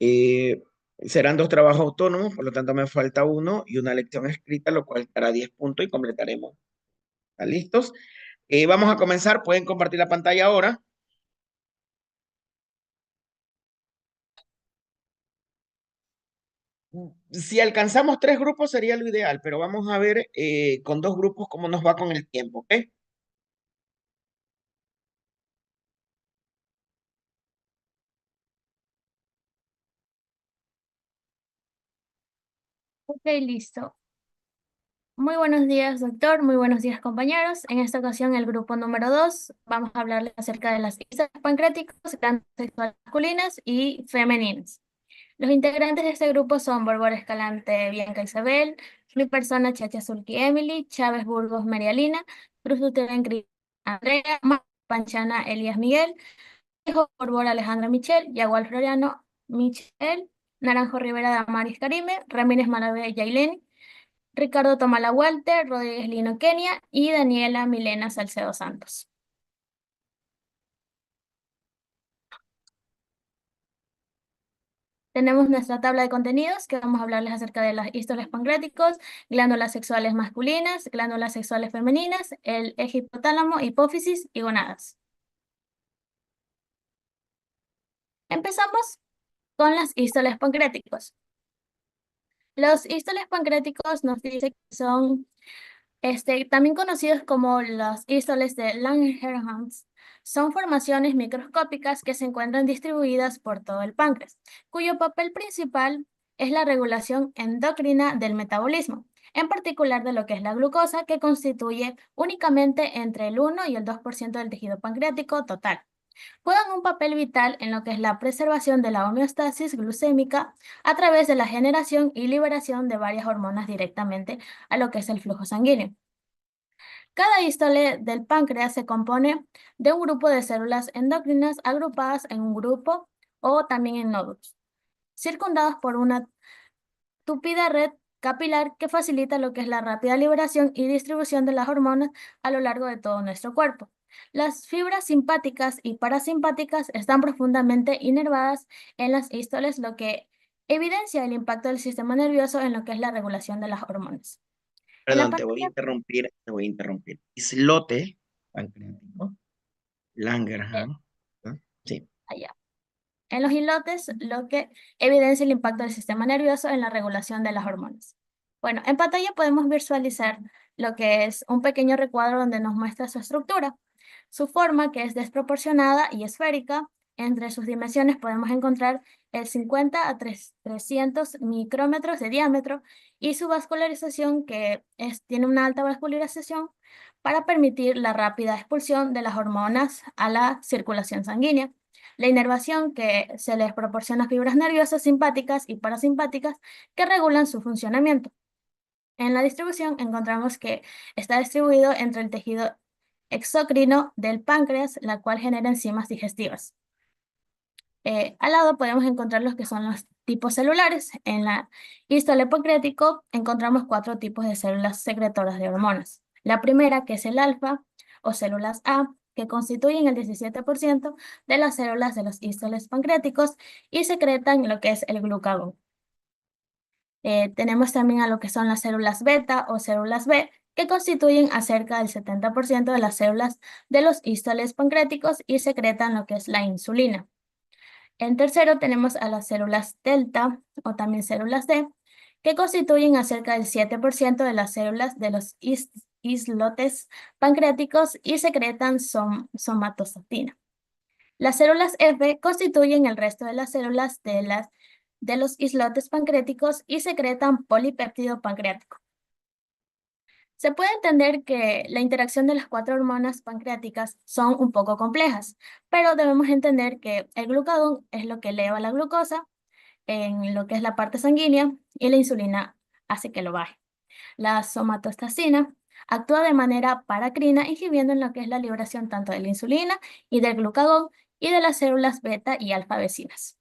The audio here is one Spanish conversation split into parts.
Eh, Serán dos trabajos autónomos, por lo tanto me falta uno y una lección escrita, lo cual dará 10 puntos y completaremos. ¿Están listos? Vamos a comenzar. Pueden compartir la pantalla ahora. Si alcanzamos tres grupos sería lo ideal, pero vamos a ver con dos grupos cómo nos va con el tiempo, ¿ok? Ok, listo. Muy buenos días, doctor. Muy buenos días, compañeros. En esta ocasión, el grupo número 2, vamos a hablarles acerca de las islas pancreáticos, glandulas sexuales masculinas y femeninas. Los integrantes de este grupo son Borbora Escalante, Bianca Isabel, mi persona Chacha Zulki Emily, Chávez Burgos Marialina, Cruz Uteren Andrea, Panchana Elías Miguel, Hijo Borbora Alejandra Michel, Yagual Floriano Michel, Naranjo Rivera Damaris Karime, Ramírez Malavé Yailén, Ricardo Tomala Walter, Rodríguez Lino Kenia y Daniela Milena Salcedo Santos. Tenemos nuestra tabla de contenidos que vamos a hablarles acerca de las hístoles pancreáticos, glándulas sexuales masculinas, glándulas sexuales femeninas, el eje hipotálamo, hipófisis y gonadas. Empezamos con las hístoles pancreáticos. Los hístoles pancreáticos nos dicen que son también conocidos como los hístoles de Langerhans, son formaciones microscópicas que se encuentran distribuidas por todo el páncreas, cuyo papel principal es la regulación endocrina del metabolismo, en particular de lo que es la glucosa, que constituye únicamente entre el 1 y el 2% del tejido pancreático total. Juegan un papel vital en lo que es la preservación de la homeostasis glucémica a través de la generación y liberación de varias hormonas directamente a lo que es el flujo sanguíneo. Cada hístole del páncreas se compone de un grupo de células endocrinas agrupadas en un grupo o también en nódulos, circundados por una tupida red capilar que facilita lo que es la rápida liberación y distribución de las hormonas a lo largo de todo nuestro cuerpo. Las fibras simpáticas y parasimpáticas están profundamente inervadas en las hístoles, lo que evidencia el impacto del sistema nervioso en lo que es la regulación de las hormonas. En la Perdón, te voy a pantalla, interrumpir, te voy a interrumpir. Islote pancreático, eh, Langerhans, ¿no? Sí, allá. En los islotes, lo que evidencia el impacto del sistema nervioso en la regulación de las hormonas. Bueno, en pantalla podemos visualizar lo que es un pequeño recuadro donde nos muestra su estructura. Su forma, que es desproporcionada y esférica, entre sus dimensiones podemos encontrar el 50 a 300 micrómetros de diámetro y su vascularización, que tiene una alta vascularización para permitir la rápida expulsión de las hormonas a la circulación sanguínea. La inervación, que se les proporciona fibras nerviosas simpáticas y parasimpáticas que regulan su funcionamiento. En la distribución encontramos que está distribuido entre el tejido exocrino del páncreas, la cual genera enzimas digestivas. Al lado podemos encontrar los que son los tipos celulares. En la hístole pancreático encontramos cuatro tipos de células secretoras de hormonas. La primera, que es el alfa o células A, que constituyen el 17% de las células de los hístoles pancreáticos y secretan lo que es el glucagón. Tenemos también a lo que son las células beta o células B, que constituyen a cerca del 70% de las células de los hístoles pancreáticos y secretan lo que es la insulina. En tercero tenemos a las células delta o también células D, que constituyen a cerca del 7% de las células de los islotes pancreáticos y secretan somatostatina. Las células F constituyen el resto de las células de los islotes pancreáticos y secretan polipéptido pancreático. Se puede entender que la interacción de las cuatro hormonas pancreáticas son un poco complejas, pero debemos entender que el glucagón es lo que eleva la glucosa en lo que es la parte sanguínea y la insulina hace que lo baje. La somatostacina actúa de manera paracrina, inhibiendo en lo que es la liberación tanto de la insulina y del glucagón y de las células beta y alfa vecinas.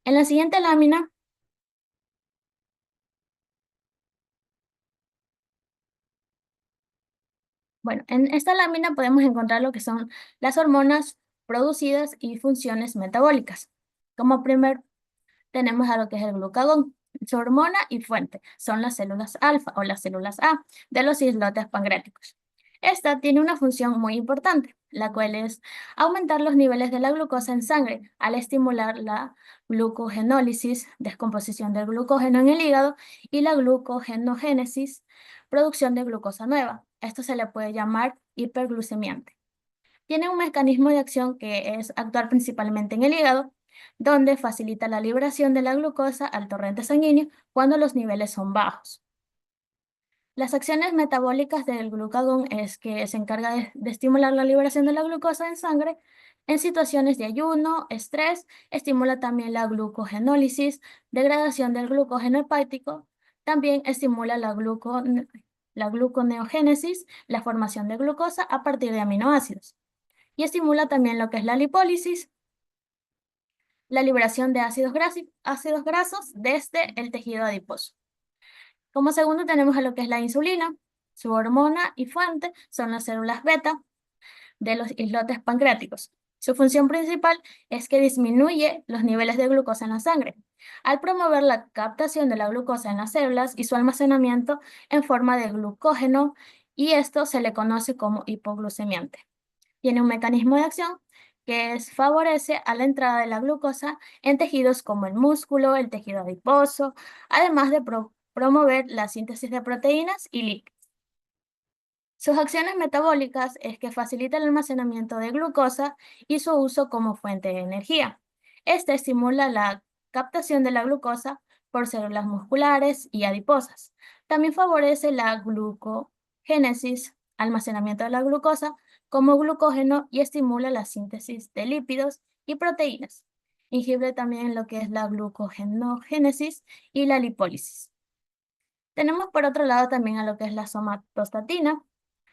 En la siguiente lámina, bueno, en esta lámina podemos encontrar lo que son las hormonas producidas y funciones metabólicas. Como primer tenemos a lo que es el glucagón. Su hormona y fuente son las células alfa o las células A de los islotes pancreáticos. Esta tiene una función muy importante, la cual es aumentar los niveles de la glucosa en sangre al estimular la glucogenólisis, descomposición del glucógeno en el hígado, y la glucogenogénesis, producción de glucosa nueva. Esto se le puede llamar hiperglucemiante. Tiene un mecanismo de acción que es actuar principalmente en el hígado, donde facilita la liberación de la glucosa al torrente sanguíneo cuando los niveles son bajos. Las acciones metabólicas del glucagón es que se encarga de estimular la liberación de la glucosa en sangre en situaciones de ayuno, estrés, estimula también la glucogenólisis, degradación del glucógeno hepático, también estimula la gluconeogénesis, la formación de glucosa a partir de aminoácidos, y estimula también lo que es la lipólisis, la liberación de ácidos grasos desde el tejido adiposo. Como segundo tenemos a lo que es la insulina. Su hormona y fuente son las células beta de los islotes pancreáticos. Su función principal es que disminuye los niveles de glucosa en la sangre, al promover la captación de la glucosa en las células y su almacenamiento en forma de glucógeno, y esto se le conoce como hipoglucemiante. Tiene un mecanismo de acción favorece a la entrada de la glucosa en tejidos como el músculo, el tejido adiposo, además de promover la síntesis de proteínas y lípidos. Sus acciones metabólicas es que facilita el almacenamiento de glucosa y su uso como fuente de energía. Este estimula la captación de la glucosa por células musculares y adiposas. También favorece la glucogénesis, almacenamiento de la glucosa como glucógeno, y estimula la síntesis de lípidos y proteínas. Inhibe también lo que es la glucogenogénesis y la lipólisis. Tenemos por otro lado también a lo que es la somatostatina.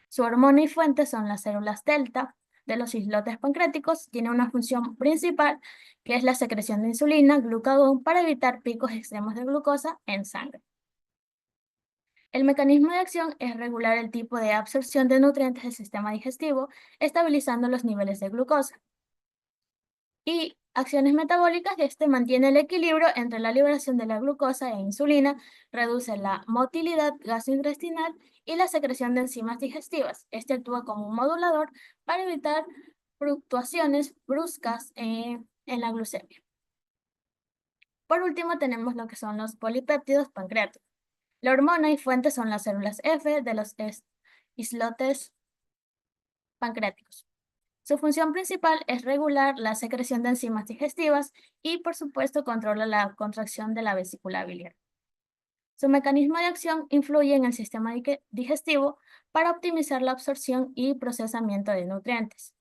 Su hormona y fuente son las células delta de los islotes pancreáticos. Tiene una función principal que es la secreción de insulina, glucagón, para evitar picos extremos de glucosa en sangre. El mecanismo de acción es regular el tipo de absorción de nutrientes del sistema digestivo, estabilizando los niveles de glucosa. Y acciones metabólicas, este mantiene el equilibrio entre la liberación de la glucosa e insulina, reduce la motilidad gastrointestinal y la secreción de enzimas digestivas. Este actúa como un modulador para evitar fluctuaciones bruscas en la glucemia. Por último, tenemos lo que son los polipéptidos pancreáticos. La hormona y fuente son las células F de los islotes pancreáticos. Su función principal es regular la secreción de enzimas digestivas y, por supuesto, controla la contracción de la vesícula biliar. Su mecanismo de acción influye en el sistema digestivo para optimizar la absorción y procesamiento de nutrientes.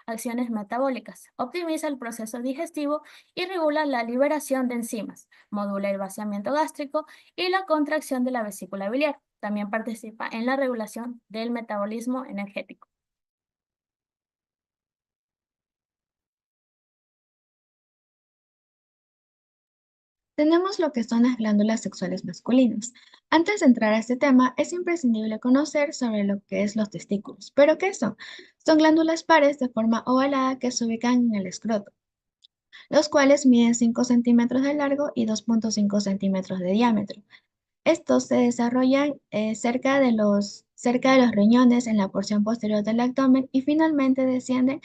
Acciones metabólicas. Optimiza el proceso digestivo y regula la liberación de enzimas. Modula el vaciamiento gástrico y la contracción de la vesícula biliar. También participa en la regulación del metabolismo energético. Tenemos lo que son las glándulas sexuales masculinas. Antes de entrar a este tema, es imprescindible conocer sobre lo que es los testículos. ¿Pero qué son? Son glándulas pares de forma ovalada que se ubican en el escroto, los cuales miden 5 centímetros de largo y 2,5 centímetros de diámetro. Estos se desarrollan cerca de los riñones en la porción posterior del abdomen y finalmente descienden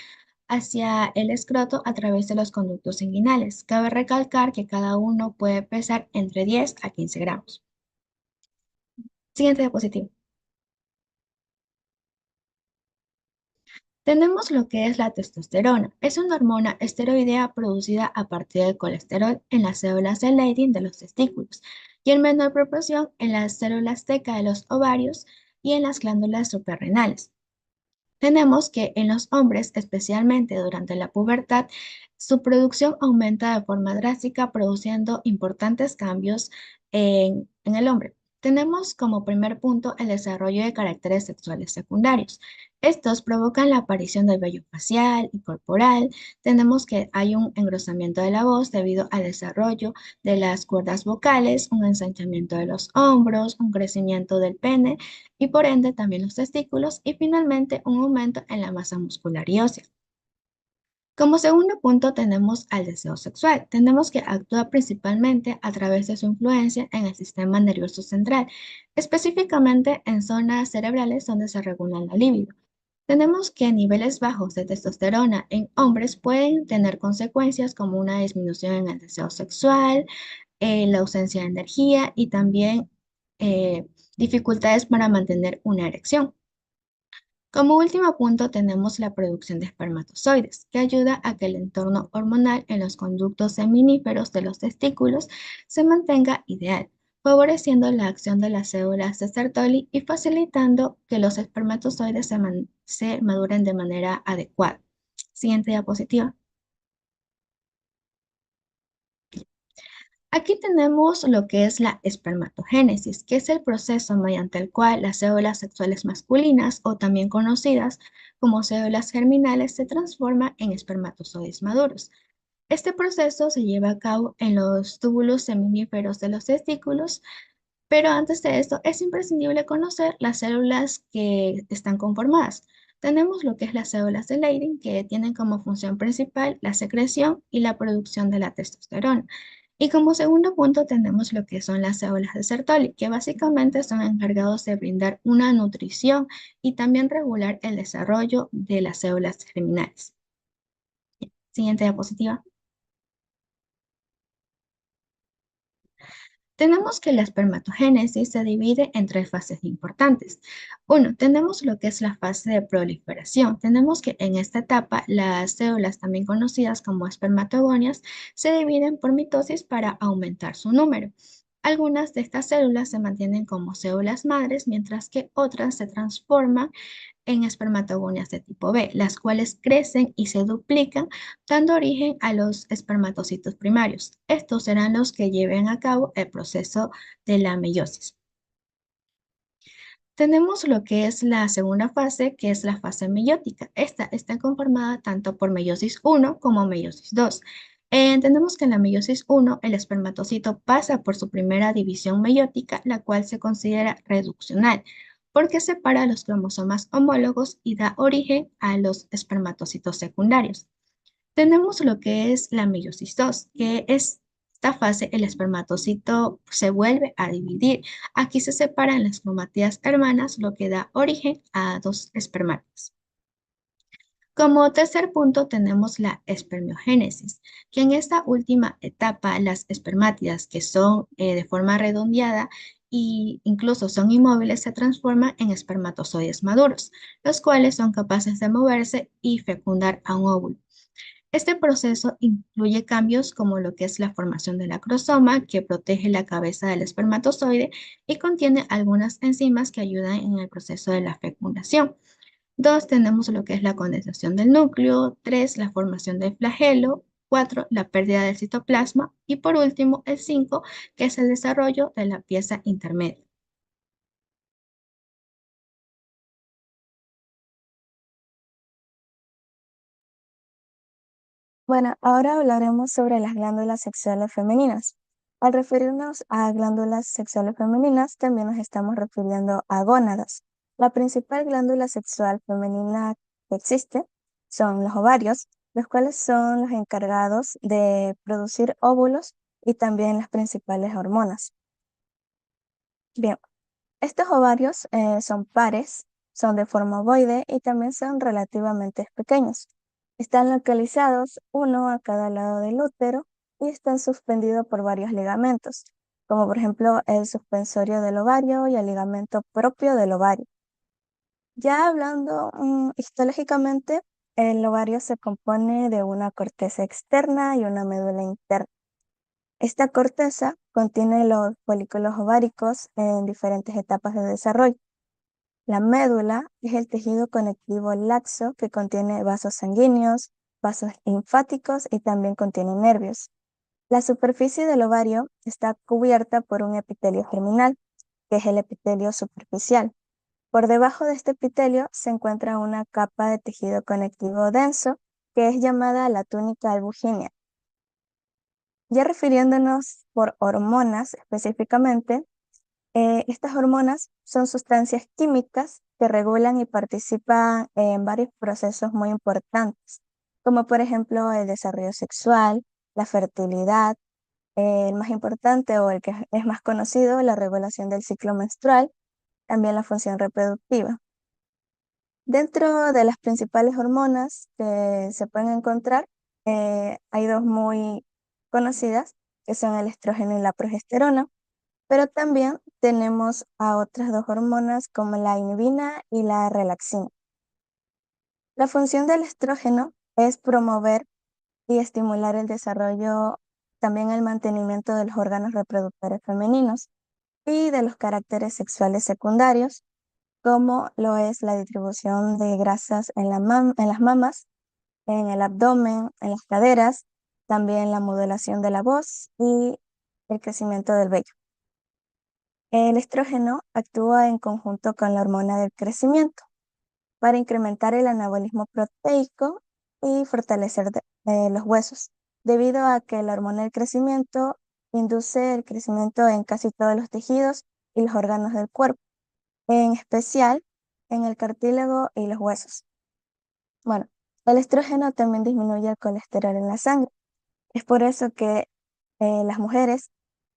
hacia el escroto a través de los conductos inguinales. Cabe recalcar que cada uno puede pesar entre 10 a 15 gramos. Siguiente diapositiva. Tenemos lo que es la testosterona. Es una hormona esteroidea producida a partir del colesterol en las células de Leydig de los testículos y en menor proporción en las células teca de los ovarios y en las glándulas suprarrenales. Tenemos que en los hombres, especialmente durante la pubertad, su producción aumenta de forma drástica, produciendo importantes cambios en el hombre. Tenemos como primer punto el desarrollo de caracteres sexuales secundarios. Estos provocan la aparición del vello facial y corporal. Tenemos que hay un engrosamiento de la voz debido al desarrollo de las cuerdas vocales, un ensanchamiento de los hombros, un crecimiento del pene y por ende también los testículos, y finalmente un aumento en la masa muscular y ósea. Como segundo punto tenemos al deseo sexual. Tenemos que actúa principalmente a través de su influencia en el sistema nervioso central, específicamente en zonas cerebrales donde se regula la libido. Tenemos que niveles bajos de testosterona en hombres pueden tener consecuencias como una disminución en el deseo sexual, la ausencia de energía y también eh, dificultades para mantener una erección. Como último punto tenemos la producción de espermatozoides, que ayuda a que el entorno hormonal en los conductos seminíferos de los testículos se mantenga ideal, favoreciendo la acción de las células de Sertoli y facilitando que los espermatozoides se maduren de manera adecuada. Siguiente diapositiva. Aquí tenemos lo que es la espermatogénesis, que es el proceso mediante el cual las células sexuales masculinas, o también conocidas como células germinales, se transforman en espermatozoides maduros. Este proceso se lleva a cabo en los túbulos seminíferos de los testículos, pero antes de esto es imprescindible conocer las células que están conformadas. Tenemos lo que es las células de Leydig, que tienen como función principal la secreción y la producción de la testosterona. Y como segundo punto tenemos lo que son las células de Sertoli, que básicamente son encargados de brindar una nutrición y también regular el desarrollo de las células germinales. Siguiente diapositiva. Tenemos que la espermatogénesis se divide en tres fases importantes. Uno, tenemos lo que es la fase de proliferación. Tenemos que en esta etapa las células, también conocidas como espermatogonias, se dividen por mitosis para aumentar su número. Algunas de estas células se mantienen como células madres, mientras que otras se transforman en espermatogonias de tipo B, las cuales crecen y se duplican, dando origen a los espermatocitos primarios. Estos serán los que lleven a cabo el proceso de la meiosis. Tenemos lo que es la segunda fase, que es la fase meiótica. Esta está conformada tanto por meiosis 1 como meiosis 2. Entendemos que en la meiosis 1 el espermatocito pasa por su primera división meiótica, la cual se considera reduccional, porque separa los cromosomas homólogos y da origen a los espermatocitos secundarios. Tenemos lo que es la meiosis 2, que es esta fase el espermatocito se vuelve a dividir. Aquí se separan las cromatías hermanas, lo que da origen a dos espermátidas. Como tercer punto tenemos la espermiogénesis, que en esta última etapa las espermátidas que son de forma redondeada e incluso son inmóviles se transforman en espermatozoides maduros, los cuales son capaces de moverse y fecundar a un óvulo. Este proceso incluye cambios como lo que es la formación del acrosoma, que protege la cabeza del espermatozoide y contiene algunas enzimas que ayudan en el proceso de la fecundación. Dos, tenemos lo que es la condensación del núcleo. Tres, la formación del flagelo. Cuatro, la pérdida del citoplasma. Y por último, el 5, que es el desarrollo de la pieza intermedia. Bueno, ahora hablaremos sobre las glándulas sexuales femeninas. Al referirnos a glándulas sexuales femeninas, también nos estamos refiriendo a gónadas. La principal glándula sexual femenina que existe son los ovarios, los cuales son los encargados de producir óvulos y también las principales hormonas. Bien, estos ovarios son pares, son de forma ovoide y también son relativamente pequeños. Están localizados uno a cada lado del útero y están suspendidos por varios ligamentos, como por ejemplo el suspensorio del ovario y el ligamento propio del ovario. Ya hablando histológicamente, el ovario se compone de una corteza externa y una médula interna. Esta corteza contiene los folículos ováricos en diferentes etapas de desarrollo. La médula es el tejido conectivo laxo que contiene vasos sanguíneos, vasos linfáticos y también contiene nervios. La superficie del ovario está cubierta por un epitelio germinal, que es el epitelio superficial. Por debajo de este epitelio se encuentra una capa de tejido conectivo denso, que es llamada la túnica albuginea. Ya refiriéndonos por hormonas específicamente, estas hormonas son sustancias químicas que regulan y participan en varios procesos muy importantes, como por ejemplo el desarrollo sexual, la fertilidad, el más importante o el que es más conocido, la regulación del ciclo menstrual, también la función reproductiva. Dentro de las principales hormonas que se pueden encontrar, hay dos muy conocidas, que son el estrógeno y la progesterona, pero también tenemos a otras dos hormonas como la inhibina y la relaxina. La función del estrógeno es promover y estimular el desarrollo, también el mantenimiento de los órganos reproductores femeninos y de los caracteres sexuales secundarios, como lo es la distribución de grasas en en las mamas, en el abdomen, en las caderas, también la modulación de la voz y el crecimiento del vello. El estrógeno actúa en conjunto con la hormona del crecimiento para incrementar el anabolismo proteico y fortalecer los huesos, debido a que la hormona del crecimiento induce el crecimiento en casi todos los tejidos y los órganos del cuerpo, en especial en el cartílago y los huesos. Bueno, el estrógeno también disminuye el colesterol en la sangre. Es por eso que las mujeres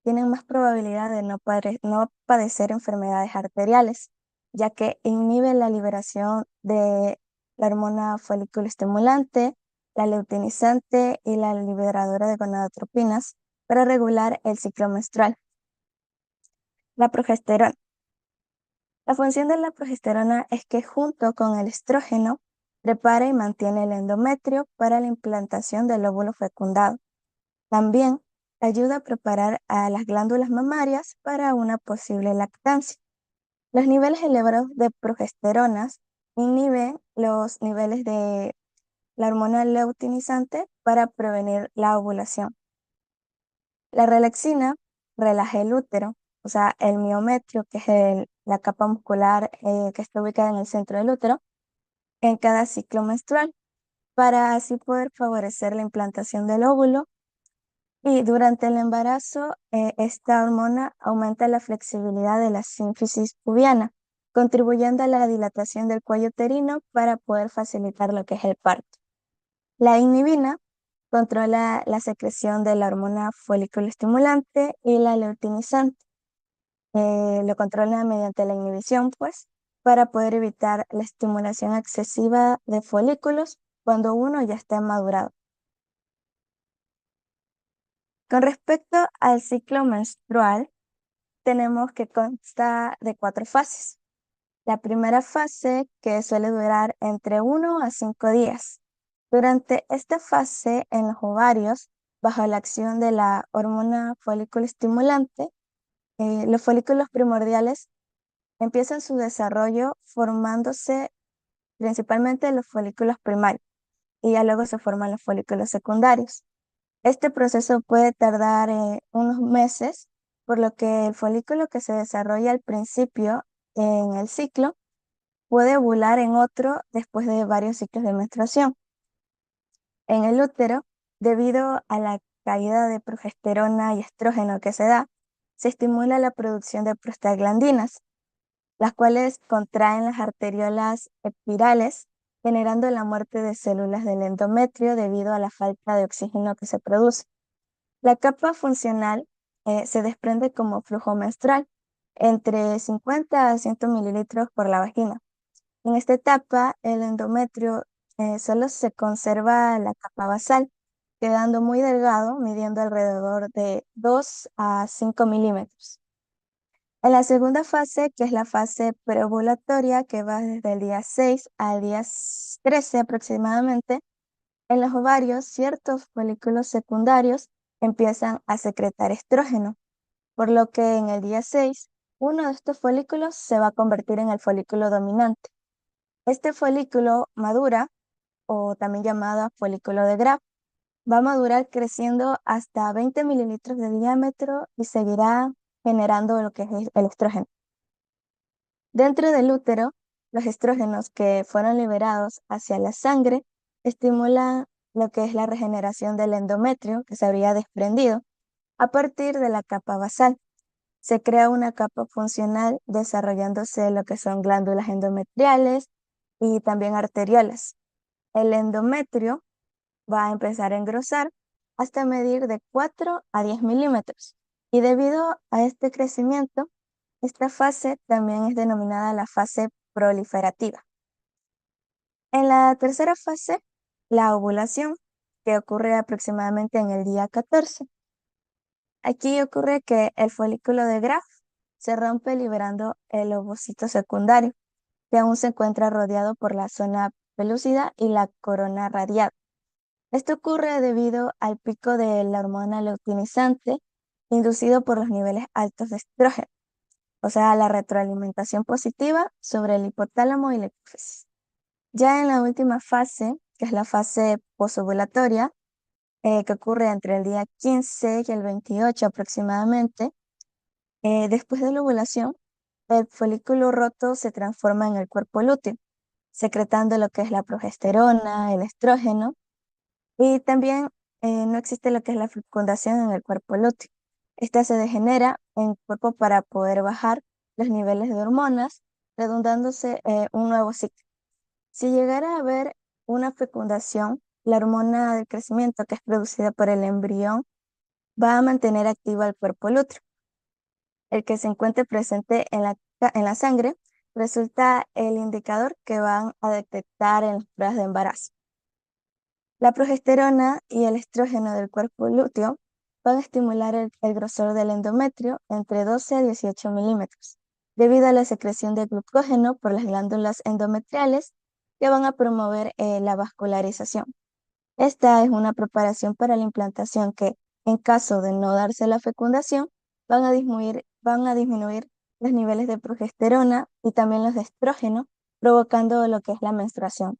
tienen más probabilidad de no padecer enfermedades arteriales, ya que inhibe la liberación de la hormona folículo estimulante, la luteinizante y la liberadora de gonadotropinas para regular el ciclo menstrual. La progesterona. La función de la progesterona es que junto con el estrógeno prepara y mantiene el endometrio para la implantación del óvulo fecundado. También ayuda a preparar a las glándulas mamarias para una posible lactancia. Los niveles elevados de progesteronas inhiben los niveles de la hormona luteinizante para prevenir la ovulación. La relaxina relaja el útero, o sea, el miometrio, que es la capa muscular que está ubicada en el centro del útero, en cada ciclo menstrual, para así poder favorecer la implantación del óvulo. Y durante el embarazo, esta hormona aumenta la flexibilidad de la sínfisis pubiana, contribuyendo a la dilatación del cuello uterino para poder facilitar lo que es el parto. La inhibina controla la secreción de la hormona folículo estimulante y la luteinizante. Lo controla mediante la inhibición, pues, para poder evitar la estimulación excesiva de folículos cuando uno ya está madurado. Con respecto al ciclo menstrual, tenemos que consta de 4 fases. La primera fase, que suele durar entre 1 a 5 días. Durante esta fase, en los ovarios, bajo la acción de la hormona folículo estimulante, los folículos primordiales empiezan su desarrollo formándose principalmente los folículos primarios y ya luego se forman los folículos secundarios. Este proceso puede tardar unos meses, por lo que el folículo que se desarrolla al principio en el ciclo puede ovular en otro después de varios ciclos de menstruación. En el útero, debido a la caída de progesterona y estrógeno que se da, se estimula la producción de prostaglandinas, las cuales contraen las arteriolas epirales, generando la muerte de células del endometrio debido a la falta de oxígeno que se produce. La capa funcional se desprende como flujo menstrual, entre 50 a 100 mililitros por la vagina. En esta etapa, el endometrio solo se conserva la capa basal, quedando muy delgado, midiendo alrededor de 2 a 5 milímetros. En la segunda fase, que es la fase preovulatoria, que va desde el día 6 al día 13 aproximadamente, en los ovarios ciertos folículos secundarios empiezan a secretar estrógeno, por lo que en el día 6, uno de estos folículos se va a convertir en el folículo dominante. Este folículo madura, o también llamado folículo de Graf, va a madurar creciendo hasta 20 mililitros de diámetro y seguirá generando lo que es el estrógeno. Dentro del útero, los estrógenos que fueron liberados hacia la sangre estimulan lo que es la regeneración del endometrio que se habría desprendido a partir de la capa basal. Se crea una capa funcional desarrollándose lo que son glándulas endometriales y también arteriolas. El endometrio va a empezar a engrosar hasta medir de 4 a 10 milímetros. Y debido a este crecimiento, esta fase también es denominada la fase proliferativa. En la tercera fase, la ovulación, que ocurre aproximadamente en el día 14. Aquí ocurre que el folículo de Graf se rompe liberando el ovocito secundario, que aún se encuentra rodeado por la zona pelúcida y la corona radiada. Esto ocurre debido al pico de la hormona luteinizante inducido por los niveles altos de estrógeno, o sea, la retroalimentación positiva sobre el hipotálamo y la hipófisis. Ya en la última fase, que es la fase posovulatoria, que ocurre entre el día 15 y el 28 aproximadamente, después de la ovulación, el folículo roto se transforma en el cuerpo lúteo, secretando lo que es la progesterona, el estrógeno, y también no existe lo que es la fecundación en el cuerpo lúteo. Esta se degenera en el cuerpo para poder bajar los niveles de hormonas, redundándose un nuevo ciclo. Si llegara a haber una fecundación, la hormona del crecimiento que es producida por el embrión va a mantener activo el cuerpo lúteo. El que se encuentre presente en la sangre resulta el indicador que van a detectar en las pruebas de embarazo. La progesterona y el estrógeno del cuerpo lúteo van a estimular el grosor del endometrio entre 12 a 18 milímetros, debido a la secreción de glucógeno por las glándulas endometriales que van a promover la vascularización. Esta es una preparación para la implantación que, en caso de no darse la fecundación, van a disminuir los niveles de progesterona y también los de estrógeno, provocando lo que es la menstruación.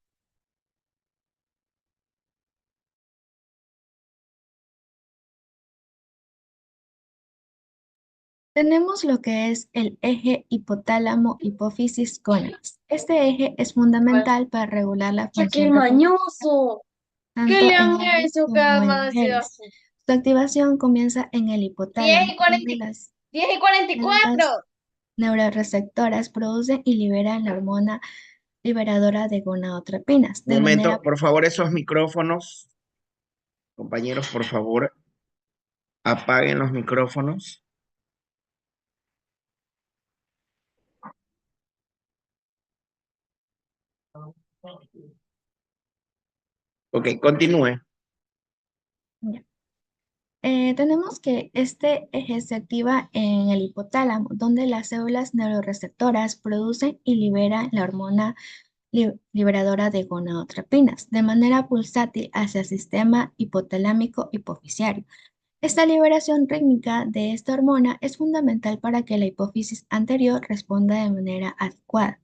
Tenemos lo que es el eje hipotálamo-hipófisis-gónadas. Este eje es fundamental para regular la ¡Qué función reproductiva mañoso! ¿Qué tanto le en han hombres hecho que como en además sido mujeres. así? Su activación comienza en el 10 hipotálamo, y 40, donde 10 y 44. células neuroreceptoras producen y liberan la hormona liberadora de gonadotropinas, de Momento, manera por favor, esos micrófonos, compañeros, por favor, apaguen los micrófonos. Ok, continúe. Ya. Tenemos que este eje se activa en el hipotálamo, donde las células neuroreceptoras producen y liberan la hormona liberadora de gonadotropinas de manera pulsátil hacia el sistema hipotalámico hipofisiario. Esta liberación rítmica de esta hormona es fundamental para que la hipófisis anterior responda de manera adecuada.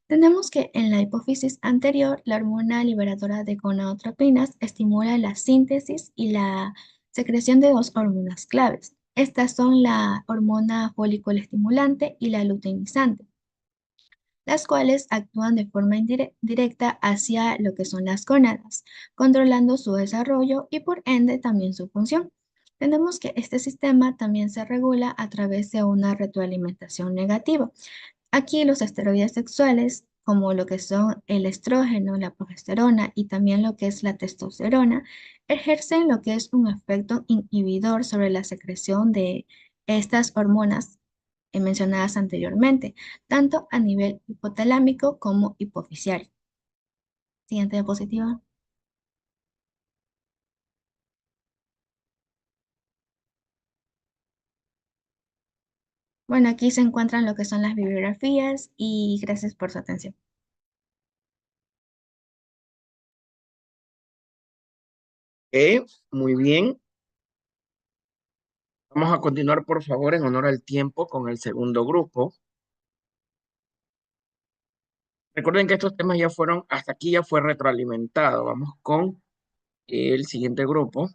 Tenemos que en la hipófisis anterior, la hormona liberadora de gonadotropinas estimula la síntesis y la secreción de dos hormonas claves. Estas son la hormona folículo estimulante y la luteinizante, las cuales actúan de forma directa hacia lo que son las gónadas, controlando su desarrollo y por ende también su función. Tenemos que este sistema también se regula a través de una retroalimentación negativa. Aquí los esteroides sexuales, como lo que son el estrógeno, la progesterona y también lo que es la testosterona, ejercen lo que es un efecto inhibidor sobre la secreción de estas hormonas mencionadas anteriormente, tanto a nivel hipotalámico como hipofisiario. Siguiente diapositiva. Bueno, aquí se encuentran lo que son las bibliografías y gracias por su atención. Muy bien. Vamos a continuar, por favor, en honor al tiempo, con el segundo grupo. Recuerden que estos temas ya fueron, hasta aquí ya fue retroalimentado. Vamos con el siguiente grupo.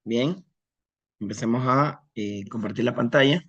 Bien, empecemos a compartir la pantalla.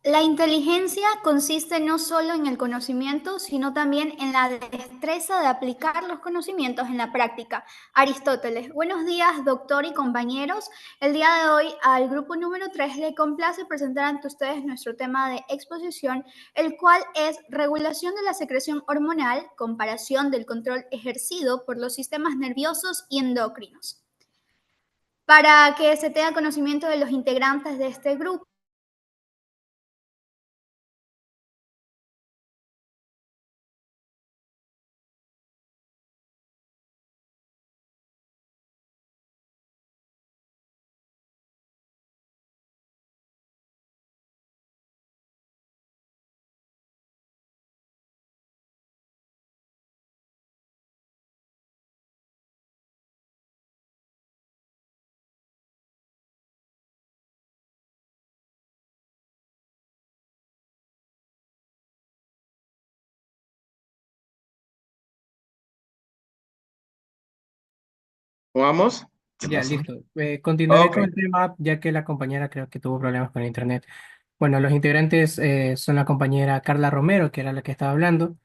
La inteligencia consiste no solo en el conocimiento, sino también en la destreza de aplicar los conocimientos en la práctica. Aristóteles. Buenos días, doctor y compañeros. El día de hoy al grupo número 3 le complace presentar ante ustedes nuestro tema de exposición, el cual es regulación de la secreción hormonal, comparación del control ejercido por los sistemas nerviosos y endocrinos. Para que se tenga conocimiento de los integrantes de este grupo, ¿Vamos? ¿Qué Ya, pasó? listo. Continuaré Ok. con el tema, ya que la compañera creo que tuvo problemas con el internet. Bueno, los integrantes son la compañera Carla Romero, que era la que estaba hablando,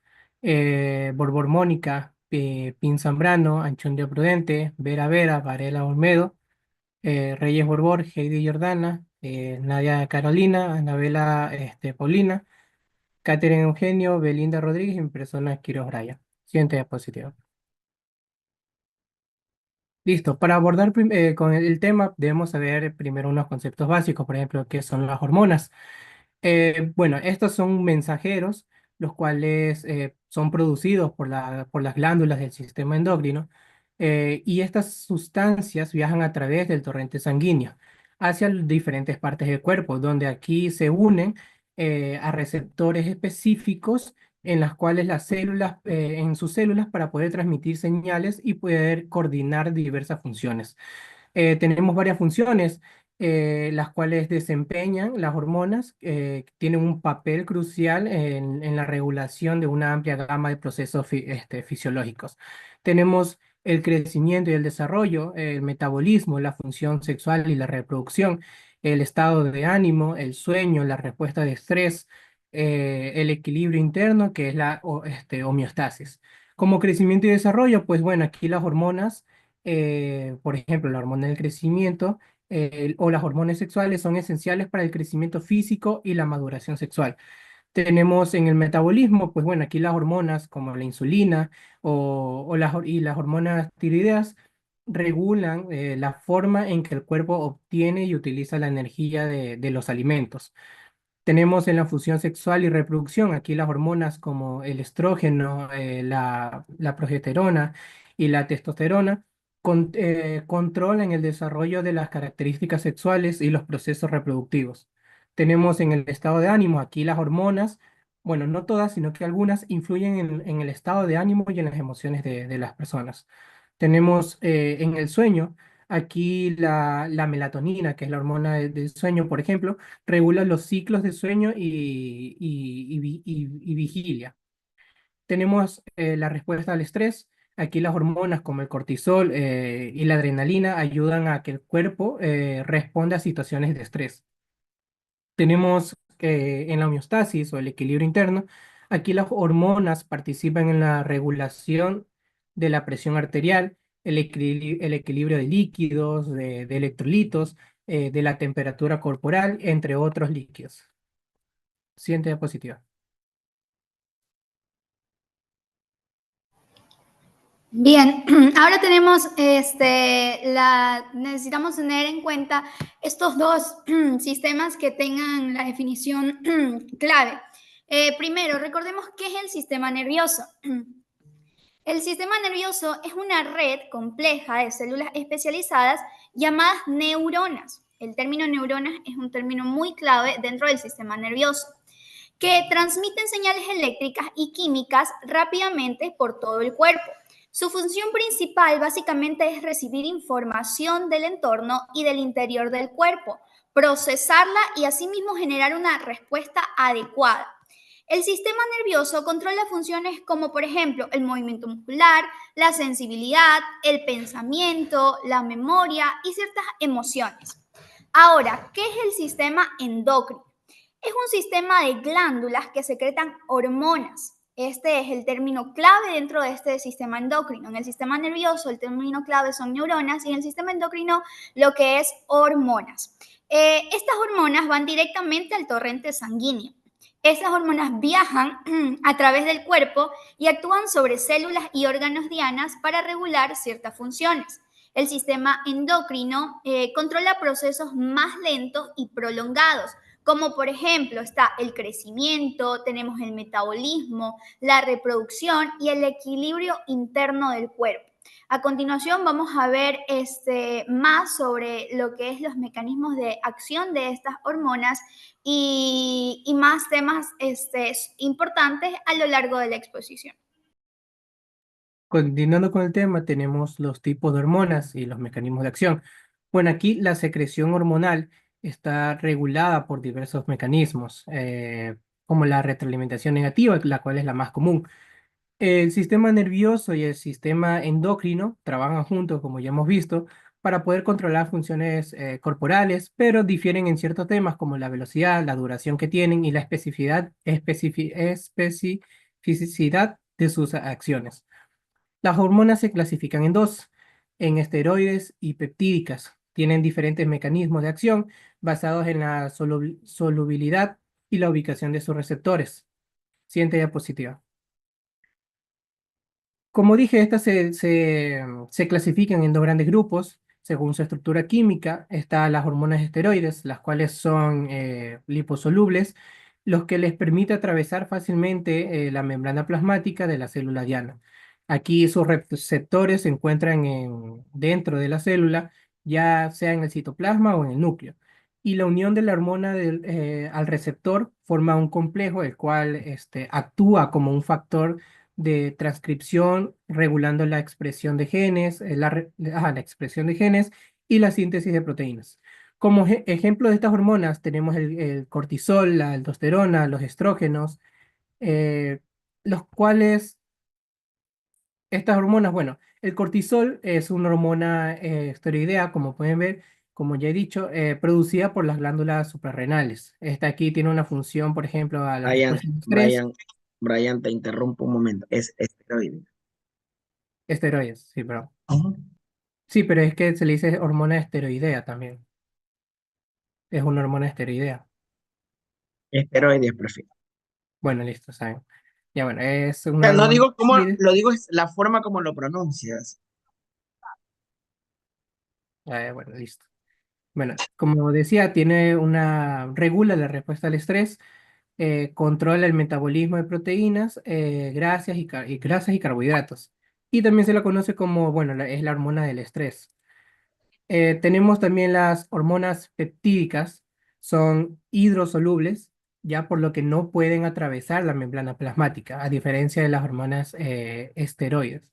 Borbor Mónica, Pin Zambrano, Anchundia Prudente, Vera Vera, Varela Olmedo, Reyes Borbor, Heidi Jordana, Nadia Carolina, Anabela Paulina, Catherine Eugenio, Belinda Rodríguez y mi persona Quiroz Braya. Siguiente diapositiva. Listo, para abordar con el tema debemos saber primero unos conceptos básicos, por ejemplo, qué son las hormonas. Bueno, estos son mensajeros, los cuales son producidos por las glándulas del sistema endocrino, y estas sustancias viajan a través del torrente sanguíneo hacia diferentes partes del cuerpo, donde aquí se unen a receptores específicos en las cuales las células, en sus células para poder transmitir señales y poder coordinar diversas funciones. Tenemos varias funciones, las cuales desempeñan las hormonas, tienen un papel crucial en la regulación de una amplia gama de procesos fisiológicos. Tenemos el crecimiento y el desarrollo, el metabolismo, la función sexual y la reproducción, el estado de ánimo, el sueño, la respuesta de estrés, el equilibrio interno, que es la homeostasis. Como crecimiento y desarrollo, pues bueno, aquí las hormonas, por ejemplo, la hormona del crecimiento o las hormonas sexuales son esenciales para el crecimiento físico y la maduración sexual. Tenemos en el metabolismo, pues bueno, aquí las hormonas como la insulina y las hormonas tiroideas regulan la forma en que el cuerpo obtiene y utiliza la energía de los alimentos. Tenemos en la función sexual y reproducción, aquí las hormonas como el estrógeno, la progesterona y la testosterona controlan el desarrollo de las características sexuales y los procesos reproductivos. Tenemos en el estado de ánimo, aquí las hormonas, bueno, no todas, sino que algunas influyen en el estado de ánimo y en las emociones de las personas. Tenemos en el sueño, aquí la melatonina, que es la hormona del sueño, por ejemplo, regula los ciclos de sueño y vigilia. Tenemos la respuesta al estrés. Aquí las hormonas como el cortisol y la adrenalina ayudan a que el cuerpo responda a situaciones de estrés. Tenemos en la homeostasis o el equilibrio interno, aquí las hormonas participan en la regulación de la presión arterial, el equilibrio de líquidos, de electrolitos, de la temperatura corporal, entre otros líquidos. Siguiente diapositiva. bien, ahora tenemos, necesitamos tener en cuenta estos dos sistemas que tengan la definición clave. Primero, recordemos qué es el sistema nervioso. El sistema nervioso es una red compleja de células especializadas llamadas neuronas. El término neuronas es un término muy clave dentro del sistema nervioso, que transmiten señales eléctricas y químicas rápidamente por todo el cuerpo. Su función principal básicamente es recibir información del entorno y del interior del cuerpo, procesarla y asimismo generar una respuesta adecuada. El sistema nervioso controla funciones como, por ejemplo, el movimiento muscular, la sensibilidad, el pensamiento, la memoria y ciertas emociones. Ahora, ¿qué es el sistema endocrino? Es un sistema de glándulas que secretan hormonas. Este es el término clave dentro de este sistema endocrino. En el sistema nervioso, el término clave son neuronas y en el sistema endocrino lo que es hormonas. Estas hormonas van directamente al torrente sanguíneo. Esas hormonas viajan a través del cuerpo y actúan sobre células y órganos dianas para regular ciertas funciones. El sistema endocrino controla procesos más lentos y prolongados, como por ejemplo está el crecimiento, tenemos el metabolismo, la reproducción y el equilibrio interno del cuerpo. A continuación vamos a ver más sobre lo que es los mecanismos de acción de estas hormonas y más temas importantes a lo largo de la exposición. Continuando con el tema, tenemos los tipos de hormonas y los mecanismos de acción. Bueno, aquí la secreción hormonal está regulada por diversos mecanismos, como la retroalimentación negativa, la cual es la más común. El sistema nervioso y el sistema endocrino trabajan juntos, como ya hemos visto, para poder controlar funciones corporales, pero difieren en ciertos temas como la velocidad, la duración que tienen y la especificidad de sus acciones. Las hormonas se clasifican en dos, en esteroides y peptídicas. Tienen diferentes mecanismos de acción basados en la solubilidad y la ubicación de sus receptores. Siguiente diapositiva. Como dije, estas se clasifican en dos grandes grupos según su estructura química. Están las hormonas esteroides, las cuales son liposolubles, los que les permite atravesar fácilmente la membrana plasmática de la célula diana. Aquí sus receptores se encuentran dentro de la célula, ya sea en el citoplasma o en el núcleo. Y la unión de la hormona al receptor forma un complejo, el cual actúa como un factor de transcripción, regulando la expresión de genes, la expresión de genes y la síntesis de proteínas. Como ejemplo de estas hormonas tenemos el cortisol, la aldosterona, los estrógenos, eh, los cuales, estas hormonas, bueno, el cortisol es una hormona esteroidea, como pueden ver, como ya he dicho, producida por las glándulas suprarrenales. Esta aquí tiene una función, por ejemplo, a la Brian, respuesta al estrés. Brian, te interrumpo un momento. Es esteroide. Esteroides, sí, pero Ajá. sí, pero es que se le dice hormona esteroidea también. Es una hormona esteroidea. Esteroides, prefiero. Bueno, listo, saben. Ya bueno, es O una sea, no hormona digo cómo esteroide. lo digo, es la forma como lo pronuncias. Bueno, listo. Bueno, como decía, regula la respuesta al estrés, controla el metabolismo de proteínas, grasas y carbohidratos. Y también se la conoce como, bueno, es la hormona del estrés. Tenemos también las hormonas peptídicas, son hidrosolubles, ya por lo que no pueden atravesar la membrana plasmática, a diferencia de las hormonas esteroides.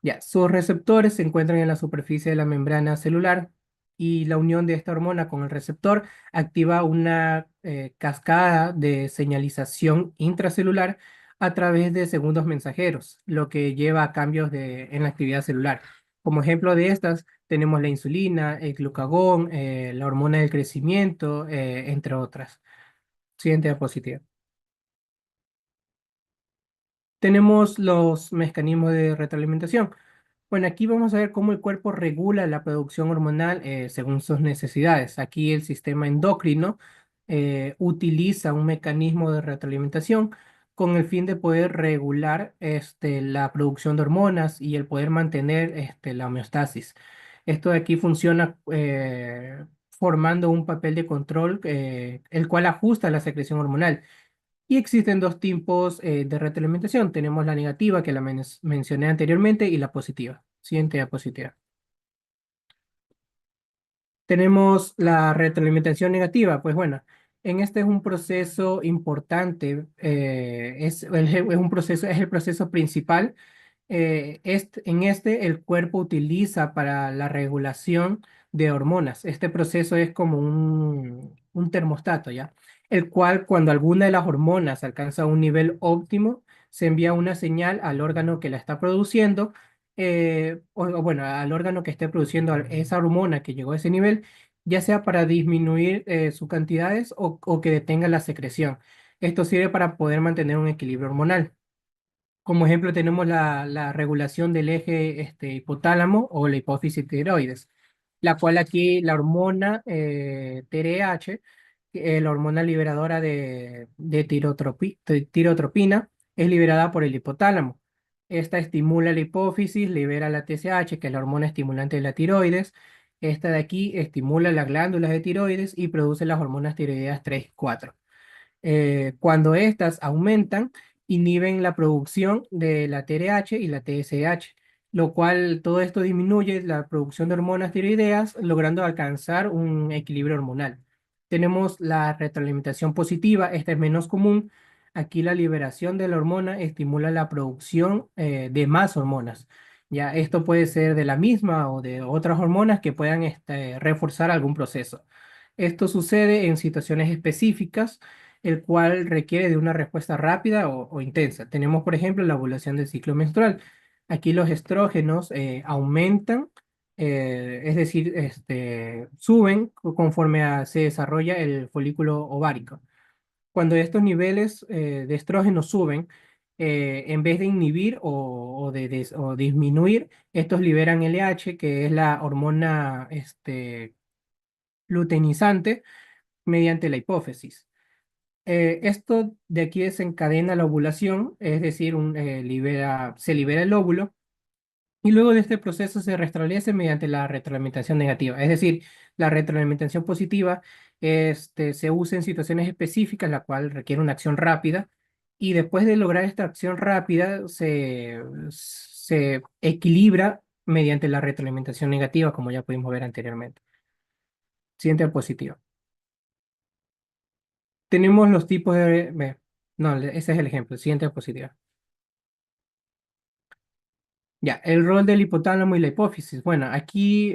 Ya, sus receptores se encuentran en la superficie de la membrana celular y la unión de esta hormona con el receptor activa una cascada de señalización intracelular a través de segundos mensajeros, lo que lleva a cambios en la actividad celular. Como ejemplo de estas, tenemos la insulina, el glucagón, la hormona del crecimiento, entre otras. Siguiente diapositiva. Tenemos los mecanismos de retroalimentación. Bueno, aquí vamos a ver cómo el cuerpo regula la producción hormonal según sus necesidades. Aquí el sistema endocrino utiliza un mecanismo de retroalimentación con el fin de poder regular la producción de hormonas y el poder mantener la homeostasis. Esto de aquí funciona formando un papel de control, el cual ajusta la secreción hormonal. Y existen dos tipos de retroalimentación. Tenemos la negativa, que la mencioné anteriormente, y la positiva. Siguiente diapositiva. Tenemos la retroalimentación negativa. Pues bueno, en este es un proceso importante. Es el proceso principal. En este el cuerpo utiliza para la regulación de hormonas. Este proceso es como un termostato, ¿ya? El cual, cuando alguna de las hormonas alcanza un nivel óptimo, se envía una señal al órgano que la está produciendo, o bueno, al órgano que esté produciendo esa hormona que llegó a ese nivel, ya sea para disminuir sus cantidades o que detenga la secreción. Esto sirve para poder mantener un equilibrio hormonal. Como ejemplo, tenemos la regulación del eje hipotálamo o la hipófisis tiroides, la cual aquí la hormona TRH, la hormona liberadora de tirotropina, es liberada por el hipotálamo. Esta estimula la hipófisis, libera la TSH, que es la hormona estimulante de la tiroides. Esta de aquí estimula las glándulas de tiroides y produce las hormonas tiroideas 3 y 4. Cuando estas aumentan, inhiben la producción de la TRH y la TSH, lo cual todo esto disminuye la producción de hormonas tiroideas, logrando alcanzar un equilibrio hormonal. Tenemos la retroalimentación positiva, esta es menos común. Aquí la liberación de la hormona estimula la producción de más hormonas. Ya, esto puede ser de la misma o de otras hormonas que puedan reforzar algún proceso. Esto sucede en situaciones específicas, el cual requiere de una respuesta rápida o intensa. Tenemos, por ejemplo, la ovulación del ciclo menstrual. Aquí los estrógenos aumentan, es decir, suben conforme se desarrolla el folículo ovárico. Cuando estos niveles de estrógeno suben, en vez de inhibir o disminuir, estos liberan LH, que es la hormona luteinizante, mediante la hipófisis. Esto de aquí desencadena la ovulación, es decir, se libera el óvulo y luego de este proceso se restablece mediante la retroalimentación negativa. Es decir, la retroalimentación positiva se usa en situaciones específicas, la cual requiere una acción rápida, y después de lograr esta acción rápida se equilibra mediante la retroalimentación negativa, como ya pudimos ver anteriormente. Siguiente diapositiva. Tenemos los tipos de... No, ese es el ejemplo. Siguiente diapositiva. Ya, el rol del hipotálamo y la hipófisis. Bueno, aquí,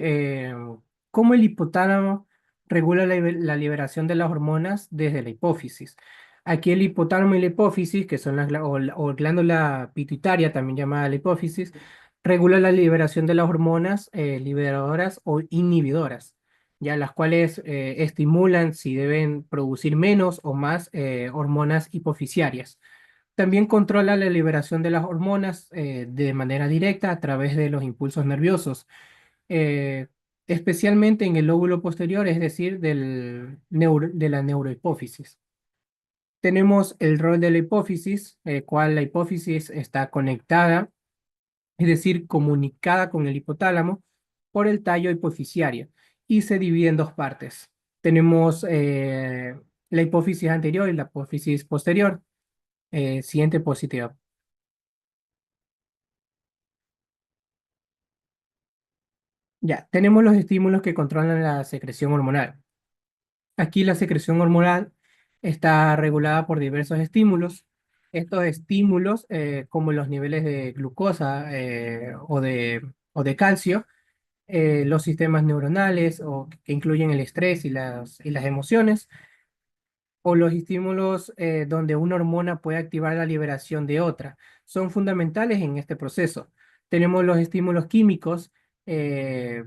¿cómo el hipotálamo regula la liberación de las hormonas desde la hipófisis? Aquí el hipotálamo y la hipófisis, que son o glándula pituitaria, también llamada la hipófisis, regula la liberación de las hormonas liberadoras o inhibidoras, ya las cuales estimulan si deben producir menos o más hormonas hipofisiarias. También controla la liberación de las hormonas de manera directa a través de los impulsos nerviosos, eh, especialmente en el lóbulo posterior, es decir, de la neurohipófisis. Tenemos el rol de la hipófisis, cual la hipófisis está conectada, es decir, comunicada con el hipotálamo por el tallo hipofisiario y se divide en dos partes. Tenemos la hipófisis anterior y la hipófisis posterior. Siguiente diapositiva. Ya, tenemos los estímulos que controlan la secreción hormonal. Aquí la secreción hormonal está regulada por diversos estímulos. Estos estímulos, como los niveles de glucosa o de calcio, los sistemas neuronales que incluyen el estrés y las emociones, o los estímulos donde una hormona puede activar la liberación de otra, son fundamentales en este proceso. Tenemos los estímulos químicos, eh,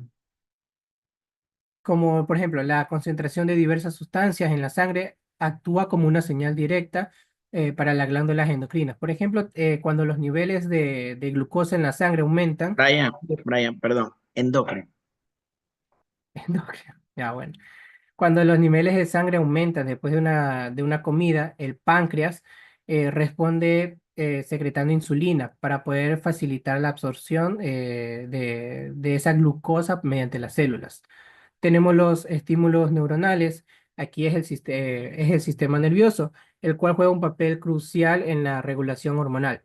como por ejemplo la concentración de diversas sustancias en la sangre actúa como una señal directa para las glándulas endocrinas. Por ejemplo, cuando los niveles de glucosa en la sangre aumentan, Brian, perdón, endocrino. ya bueno. Cuando los niveles de sangre aumentan después de una comida, el páncreas responde secretando insulina para poder facilitar la absorción de esa glucosa mediante las células. Tenemos los estímulos neuronales. Aquí es el sistema nervioso, el cual juega un papel crucial en la regulación hormonal.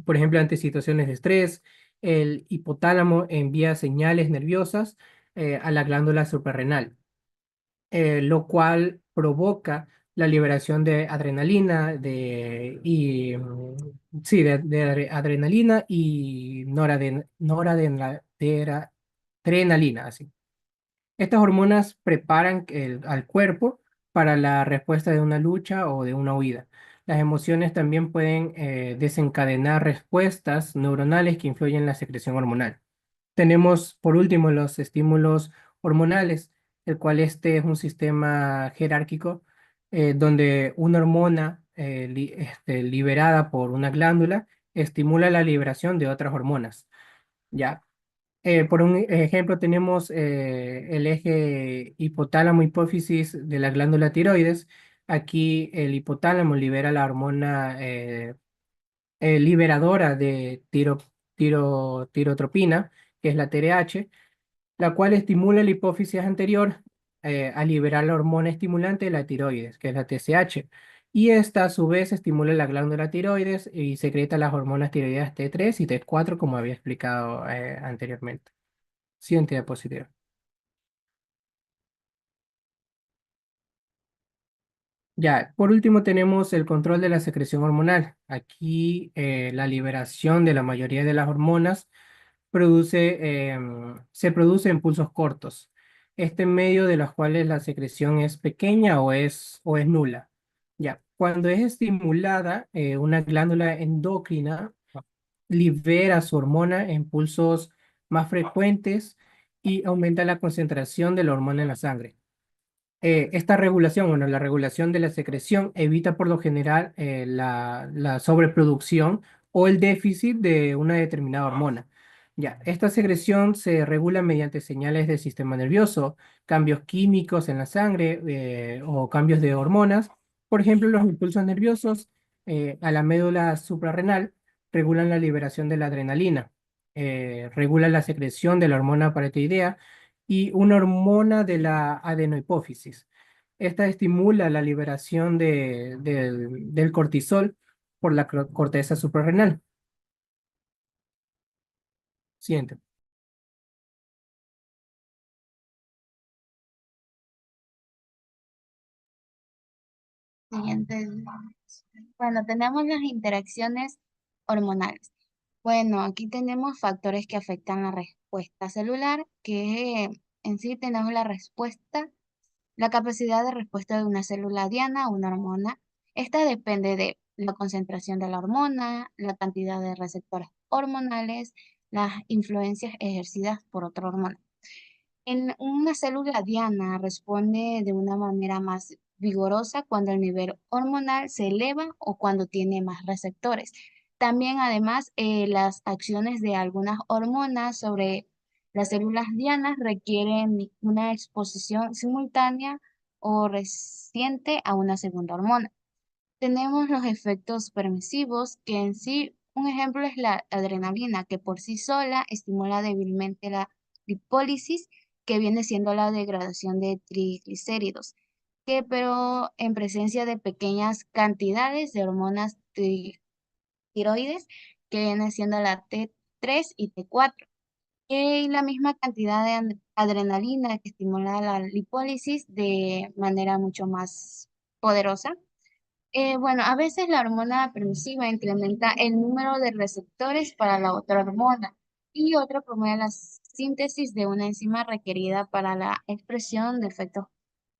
Por ejemplo, ante situaciones de estrés, el hipotálamo envía señales nerviosas a la glándula suprarrenal, lo cual provoca la liberación de adrenalina sí, adrenalina y noradrenalina, así. Estas hormonas preparan al cuerpo para la respuesta de una lucha o de una huida. Las emociones también pueden desencadenar respuestas neuronales que influyen en la secreción hormonal. Tenemos, por último, los estímulos hormonales, el cual este es un sistema jerárquico donde una hormona liberada por una glándula estimula la liberación de otras hormonas. ¿Ya? Por un ejemplo, tenemos el eje hipotálamo-hipófisis de la glándula tiroides. Aquí el hipotálamo libera la hormona liberadora de tirotropina, que es la TRH, la cual estimula la hipófisis anterior a liberar la hormona estimulante de la tiroides, que es la TSH. Y esta a su vez estimula la glándula tiroides y secreta las hormonas tiroideas T3 y T4, como había explicado anteriormente. Siguiente diapositiva. Ya, por último tenemos el control de la secreción hormonal. Aquí la liberación de la mayoría de las hormonas se produce en pulsos cortos, este en medio de los cuales la secreción es pequeña o es nula. Ya, cuando es estimulada, una glándula endocrina libera su hormona en pulsos más frecuentes y aumenta la concentración de la hormona en la sangre. Esta regulación, bueno, la regulación de la secreción evita por lo general la sobreproducción o el déficit de una determinada hormona. Ya, esta secreción se regula mediante señales del sistema nervioso, cambios químicos en la sangre o cambios de hormonas. Por ejemplo, los impulsos nerviosos a la médula suprarrenal regulan la liberación de la adrenalina, regulan la secreción de la hormona paratiroidea y una hormona de la adenohipófisis. Esta estimula la liberación del cortisol por la corteza suprarrenal. Siguiente. Siguiente. Bueno, tenemos las interacciones hormonales. Bueno, aquí tenemos factores que afectan la respuesta celular, que en sí tenemos la respuesta, la capacidad de respuesta de una célula diana a una hormona. Esta depende de la concentración de la hormona, la cantidad de receptores hormonales, las influencias ejercidas por otra hormona. En una célula diana responde de una manera más vigorosa cuando el nivel hormonal se eleva o cuando tiene más receptores. También, además, las acciones de algunas hormonas sobre las células dianas requieren una exposición simultánea o reciente a una segunda hormona. Tenemos los efectos permisivos, que en sí, un ejemplo es la adrenalina, que por sí sola estimula débilmente la lipólisis, que viene siendo la degradación de triglicéridos, que pero en presencia de pequeñas cantidades de hormonas tiroides, que viene siendo la T3 y T4. Y la misma cantidad de adrenalina que estimula la lipólisis de manera mucho más poderosa. Bueno, a veces la hormona permisiva incrementa el número de receptores para la otra hormona y otra promueve la síntesis de una enzima requerida para la expresión de efectos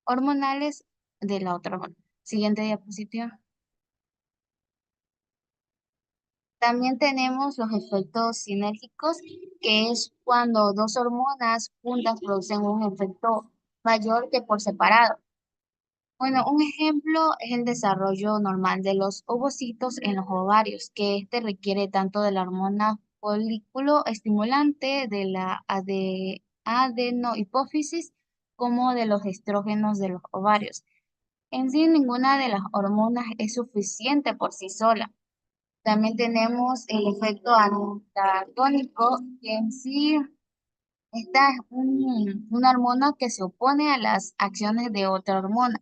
hormonales de la otra hormona. Siguiente diapositiva. También tenemos los efectos sinérgicos, que es cuando dos hormonas juntas producen un efecto mayor que por separado. Bueno, un ejemplo es el desarrollo normal de los ovocitos en los ovarios, que este requiere tanto de la hormona folículo estimulante de la adenohipófisis como de los estrógenos de los ovarios. En sí, ninguna de las hormonas es suficiente por sí sola. También tenemos el efecto antagónico, que en sí esta es una hormona que se opone a las acciones de otra hormona.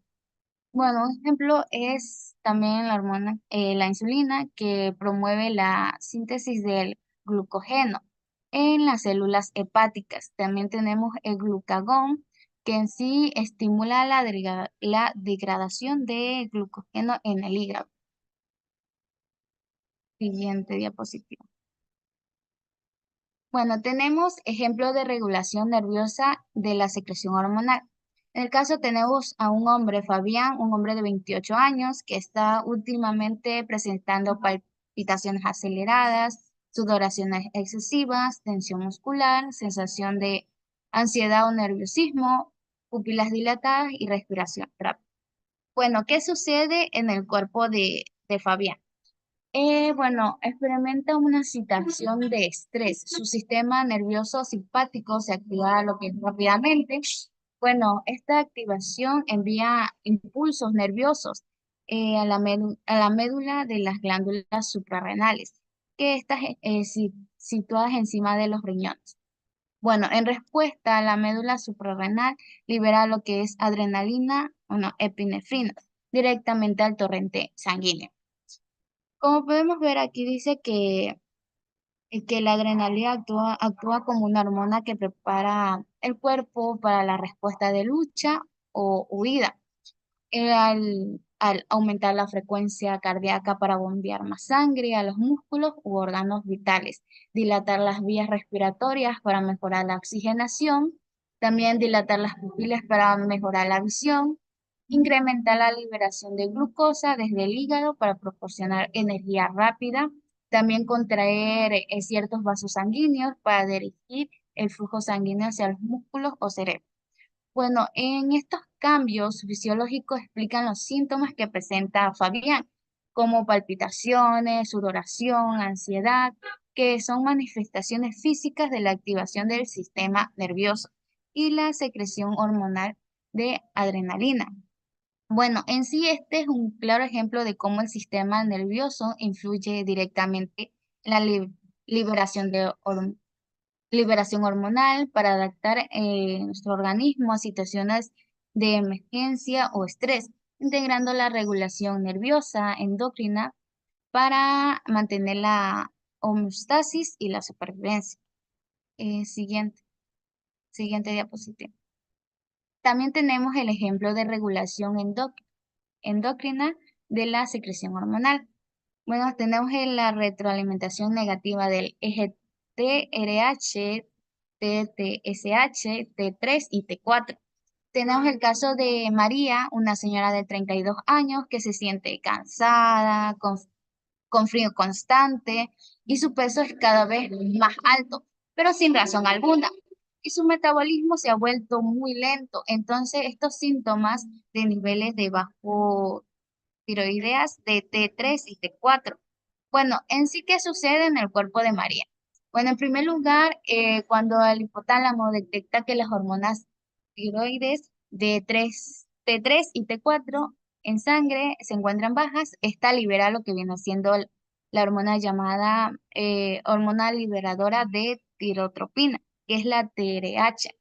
Bueno, un ejemplo es también la hormona, la insulina, que promueve la síntesis del glucógeno en las células hepáticas. También tenemos el glucagón, que en sí estimula la degradación de glucógeno en el hígado. Siguiente diapositiva. Bueno, tenemos ejemplo de regulación nerviosa de la secreción hormonal. En el caso tenemos a un hombre, Fabián, un hombre de 28 años, que está últimamente presentando palpitaciones aceleradas, sudoraciones excesivas, tensión muscular, sensación de ansiedad o nerviosismo, pupilas dilatadas y respiración rápida. Bueno, ¿qué sucede en el cuerpo de Fabián? Bueno, experimenta una situación de estrés. Su sistema nervioso simpático se activa lo que es rápidamente. Bueno, esta activación envía impulsos nerviosos a la médula de las glándulas suprarrenales, que están situadas encima de los riñones. Bueno, en respuesta, la médula suprarrenal libera lo que es adrenalina, o no, epinefrina, directamente al torrente sanguíneo. Como podemos ver aquí dice que la adrenalina actúa como una hormona que prepara el cuerpo para la respuesta de lucha o huida, al aumentar la frecuencia cardíaca para bombear más sangre a los músculos u órganos vitales, dilatar las vías respiratorias para mejorar la oxigenación, también dilatar las pupilas para mejorar la visión, incrementar la liberación de glucosa desde el hígado para proporcionar energía rápida, también contraer ciertos vasos sanguíneos para dirigir el flujo sanguíneo hacia los músculos o cerebro. Bueno, en estos cambios fisiológicos explican los síntomas que presenta Fabián, como palpitaciones, sudoración, ansiedad, que son manifestaciones físicas de la activación del sistema nervioso y la secreción hormonal de adrenalina. Bueno, en sí este es un claro ejemplo de cómo el sistema nervioso influye directamente en la liberación de liberación hormonal para adaptar nuestro organismo a situaciones de emergencia o estrés, integrando la regulación nerviosa, endocrina, para mantener la homeostasis y la supervivencia. Siguiente, siguiente diapositiva. También tenemos el ejemplo de regulación endocrina de la secreción hormonal. Bueno, tenemos la retroalimentación negativa del eje TRH, TSH, T3 y T4. Tenemos el caso de María, una señora de 32 años que se siente cansada, con frío constante y su peso es cada vez más alto, pero sin razón alguna. Y su metabolismo se ha vuelto muy lento. Entonces, estos síntomas de niveles de bajo tiroideas de T3 y T4. Bueno, en sí, ¿qué sucede en el cuerpo de María? Bueno, en primer lugar, cuando el hipotálamo detecta que las hormonas tiroides de T3 y T4 en sangre se encuentran bajas, esta libera lo que viene siendo la hormona llamada hormona liberadora de tirotropina, que es la TRH.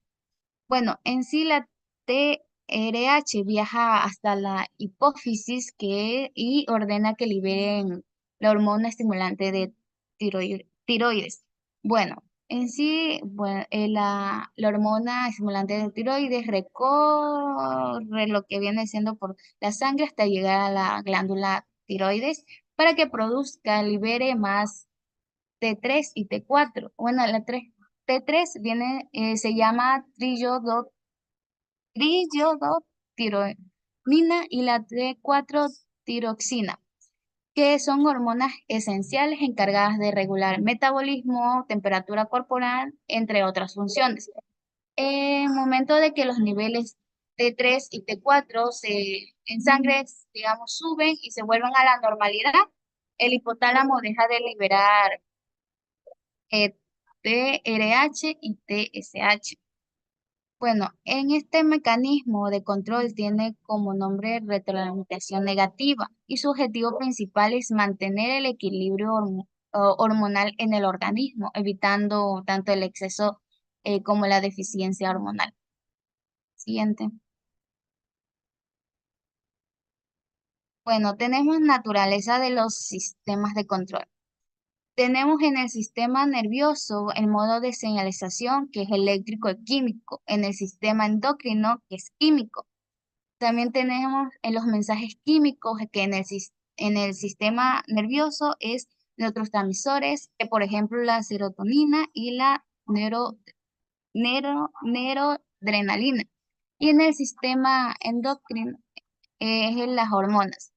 Bueno, en sí la TRH viaja hasta la hipófisis y ordena que liberen la hormona estimulante de tiroides. Bueno, en sí, bueno, la hormona estimulante de tiroides recorre lo que viene siendo por la sangre hasta llegar a la glándula tiroides para que produzca, libere más T3 y T4. Bueno, la T3 se llama trillodotironina y la T4 tiroxina, que son hormonas esenciales encargadas de regular metabolismo, temperatura corporal, entre otras funciones. En el momento de que los niveles T3 y T4 en sangre, digamos, suben y se vuelven a la normalidad, el hipotálamo deja de liberar TRH y TSH. Bueno, en este mecanismo de control tiene como nombre retroalimentación negativa y su objetivo principal es mantener el equilibrio hormonal en el organismo, evitando tanto el exceso como la deficiencia hormonal. Siguiente. Bueno, tenemos naturaleza de los sistemas de control. Tenemos en el sistema nervioso el modo de señalización, que es eléctrico y químico, en el sistema endocrino, que es químico. También tenemos en los mensajes químicos, que en el sistema nervioso es neurotransmisores, que por ejemplo la serotonina y la noradrenalina. Y en el sistema endocrino es en las hormonas.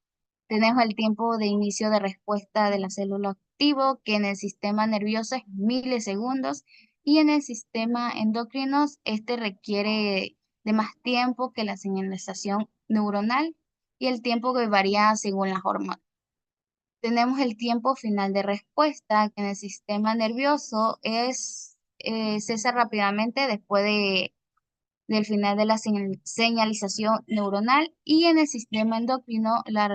Tenemos el tiempo de inicio de respuesta de la célula activo, que en el sistema nervioso es milisegundos, y en el sistema endocrino este requiere de más tiempo que la señalización neuronal, y el tiempo que varía según las hormonas. Tenemos el tiempo final de respuesta, que en el sistema nervioso cesa rápidamente después del final de la señalización neuronal, y en el sistema endocrino la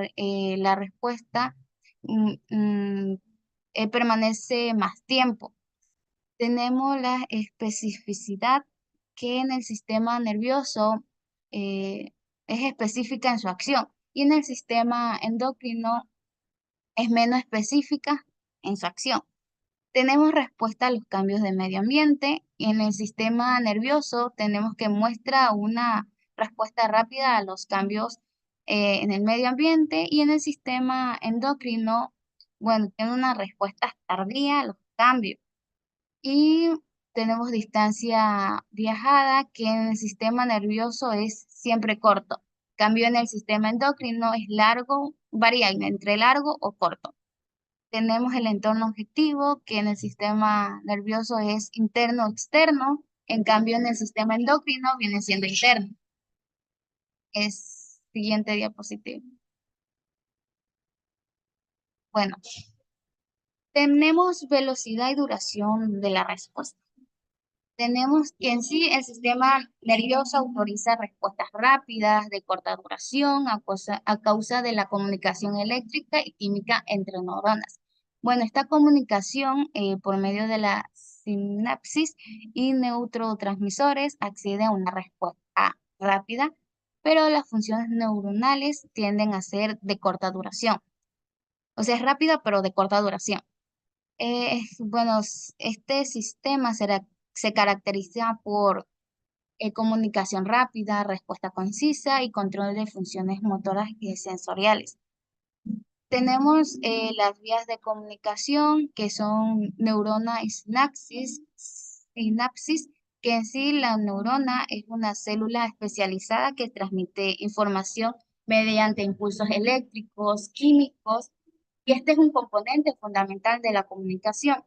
respuesta mm, mm, permanece más tiempo. Tenemos la especificidad, que en el sistema nervioso es específica en su acción, y en el sistema endocrino es menos específica en su acción. Tenemos respuesta a los cambios de medio ambiente, y en el sistema nervioso tenemos que muestra una respuesta rápida a los cambios en el medio ambiente, y en el sistema endocrino, bueno, tiene una respuesta tardía a los cambios. Y tenemos distancia viajada, que en el sistema nervioso es siempre corto. Cambio en el sistema endocrino es largo, varía entre largo o corto. Tenemos el entorno objetivo, que en el sistema nervioso es interno o externo, en cambio en el sistema endocrino viene siendo interno. Es siguiente diapositiva. Bueno, tenemos velocidad y duración de la respuesta. Tenemos que en sí el sistema nervioso autoriza respuestas rápidas de corta duración a causa de la comunicación eléctrica y química entre neuronas. Bueno, esta comunicación por medio de la sinapsis y neurotransmisores accede a una respuesta rápida, pero las funciones neuronales tienden a ser de corta duración. O sea, es rápida, pero de corta duración. Bueno, este sistema se caracteriza por comunicación rápida, respuesta concisa y control de funciones motoras y sensoriales. Tenemos las vías de comunicación, que son neurona y sinapsis, que en sí la neurona es una célula especializada que transmite información mediante impulsos eléctricos, químicos, y este es un componente fundamental de la comunicación.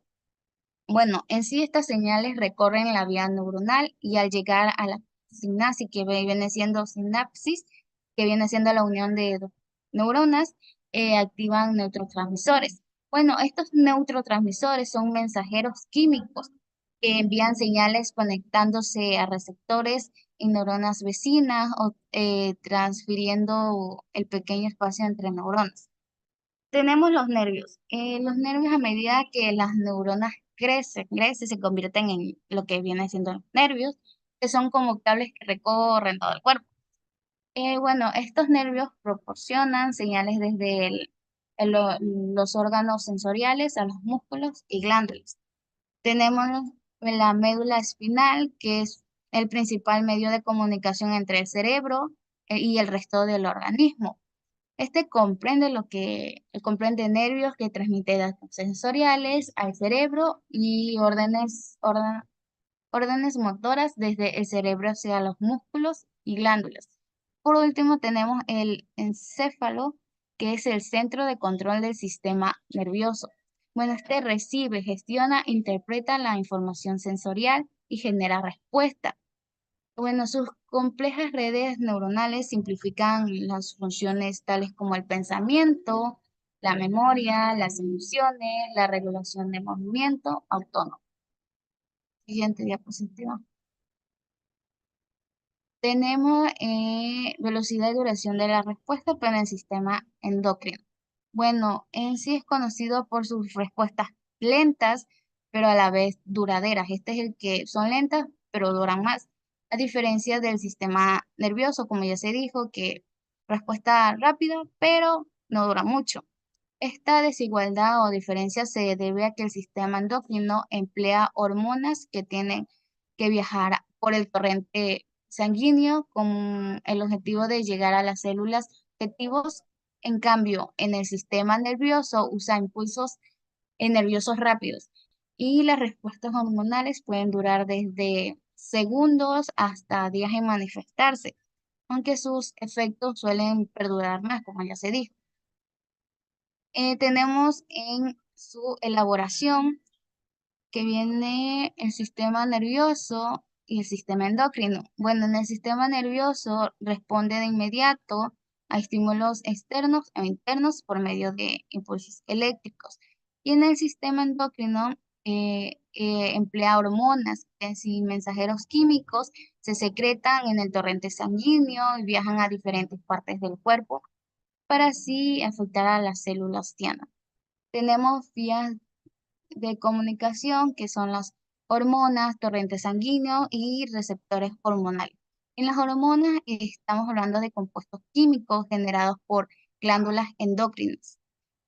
Bueno, en sí estas señales recorren la vía neuronal, y al llegar a la sinapsis, que viene siendo sinapsis, que viene siendo la unión de dos neuronas, activan neurotransmisores. Bueno, estos neurotransmisores son mensajeros químicos que envían señales conectándose a receptores en neuronas vecinas o transfiriendo el pequeño espacio entre neuronas. Tenemos los nervios. Los nervios, a medida que las neuronas crecen, se convierten en lo que viene siendo los nervios, que son como cables que recorren todo el cuerpo. Bueno, estos nervios proporcionan señales desde los órganos sensoriales a los músculos y glándulas. Tenemos la médula espinal, que es el principal medio de comunicación entre el cerebro y el resto del organismo. Este comprende nervios que transmiten datos sensoriales al cerebro y órdenes motoras desde el cerebro hacia los músculos y glándulas. Por último, tenemos el encéfalo, que es el centro de control del sistema nervioso. Bueno, este recibe, gestiona, interpreta la información sensorial y genera respuesta. Bueno, sus complejas redes neuronales simplifican las funciones tales como el pensamiento, la memoria, las emociones, la regulación de movimiento autónomo. Siguiente diapositiva. Tenemos velocidad y duración de la respuesta, pero en el sistema endocrino. Bueno, en sí es conocido por sus respuestas lentas, pero a la vez duraderas. Este es el que son lentas, pero duran más. A diferencia del sistema nervioso, como ya se dijo, que respuesta rápida, pero no dura mucho. Esta desigualdad o diferencia se debe a que el sistema endocrino emplea hormonas que tienen que viajar por el torrente sanguíneo con el objetivo de llegar a las células objetivos. En cambio, en el sistema nervioso usa impulsos nerviosos rápidos y las respuestas hormonales pueden durar desde segundos hasta días en manifestarse, aunque sus efectos suelen perdurar más, como ya se dijo. Tenemos en su elaboración que viene el sistema nervioso y el sistema endocrino. Bueno, en el sistema nervioso responde de inmediato a estímulos externos o internos por medio de impulsos eléctricos. Y en el sistema endocrino emplea hormonas que sin mensajeros químicos se secretan en el torrente sanguíneo y viajan a diferentes partes del cuerpo para así afectar a las células sanas. Tenemos vías de comunicación que son las hormonas, torrente sanguíneo y receptores hormonales. En las hormonas estamos hablando de compuestos químicos generados por glándulas endocrinas,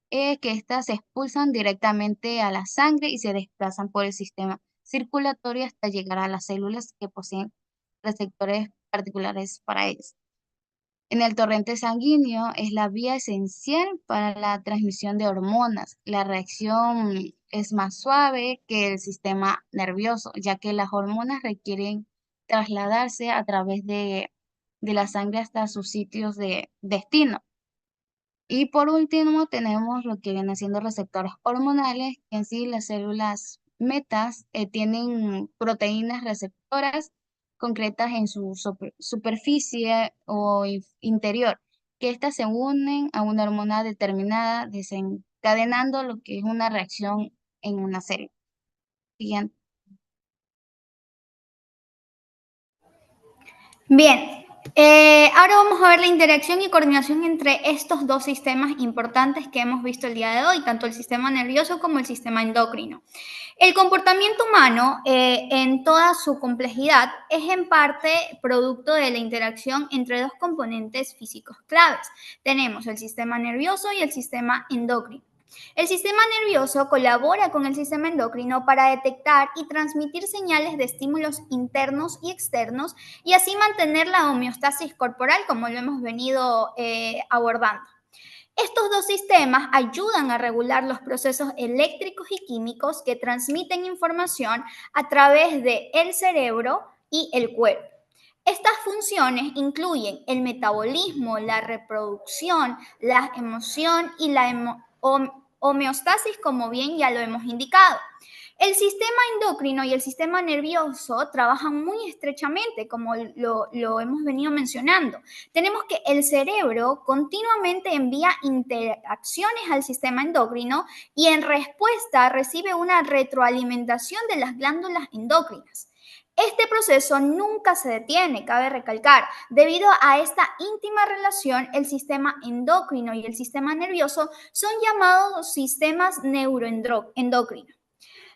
que estas se expulsan directamente a la sangre y se desplazan por el sistema circulatorio hasta llegar a las células que poseen receptores particulares para ellas. En el torrente sanguíneo es la vía esencial para la transmisión de hormonas. La reacción es más suave que el sistema nervioso, ya que las hormonas requieren trasladarse a través de la sangre hasta sus sitios de destino. Y por último tenemos lo que vienen siendo receptores hormonales, que en sí las células metas tienen proteínas receptoras concretas en su superficie o interior, que éstas se unen a una hormona determinada, desencadenando lo que es una reacción en una célula. Siguiente. Bien, ahora vamos a ver la interacción y coordinación entre estos dos sistemas importantes que hemos visto el día de hoy, tanto el sistema nervioso como el sistema endocrino. El comportamiento humano, en toda su complejidad, es en parte producto de la interacción entre dos componentes físicos claves. Tenemos el sistema nervioso y el sistema endocrino. El sistema nervioso colabora con el sistema endocrino para detectar y transmitir señales de estímulos internos y externos y así mantener la homeostasis corporal, como lo hemos venido abordando. Estos dos sistemas ayudan a regular los procesos eléctricos y químicos que transmiten información a través del cerebro y el cuerpo. Estas funciones incluyen el metabolismo, la reproducción, la emoción y la homeostasis, como bien ya lo hemos indicado. El sistema endocrino y el sistema nervioso trabajan muy estrechamente, como lo hemos venido mencionando. Tenemos que el cerebro continuamente envía interacciones al sistema endocrino y en respuesta recibe una retroalimentación de las glándulas endocrinas. Este proceso nunca se detiene, cabe recalcar. Debido a esta íntima relación, el sistema endocrino y el sistema nervioso son llamados sistemas neuroendocrinos.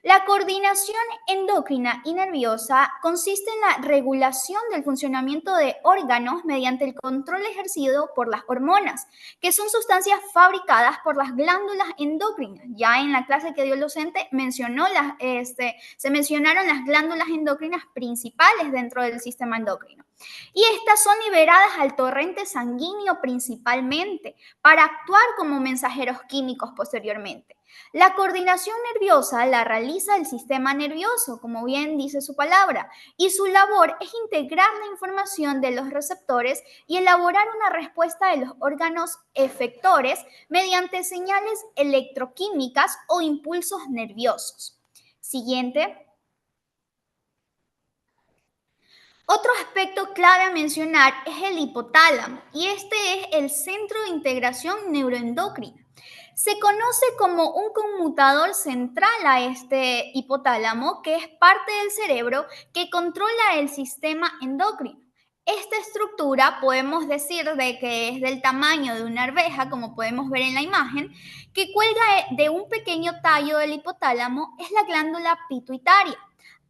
La coordinación endocrina y nerviosa consiste en la regulación del funcionamiento de órganos mediante el control ejercido por las hormonas, que son sustancias fabricadas por las glándulas endocrinas. Ya en la clase que dio el docente se mencionaron las glándulas endocrinas principales dentro del sistema endocrino. Y estas son liberadas al torrente sanguíneo principalmente para actuar como mensajeros químicos posteriormente. La coordinación nerviosa la realiza el sistema nervioso, como bien dice su palabra, y su labor es integrar la información de los receptores y elaborar una respuesta de los órganos efectores mediante señales electroquímicas o impulsos nerviosos. Siguiente. Otro aspecto clave a mencionar es el hipotálamo, y este es el centro de integración neuroendocrina. Se conoce como un conmutador central a este hipotálamo, que es parte del cerebro que controla el sistema endocrino. Esta estructura podemos decir de que es del tamaño de una arveja, como podemos ver en la imagen, que cuelga de un pequeño tallo del hipotálamo, es la glándula pituitaria.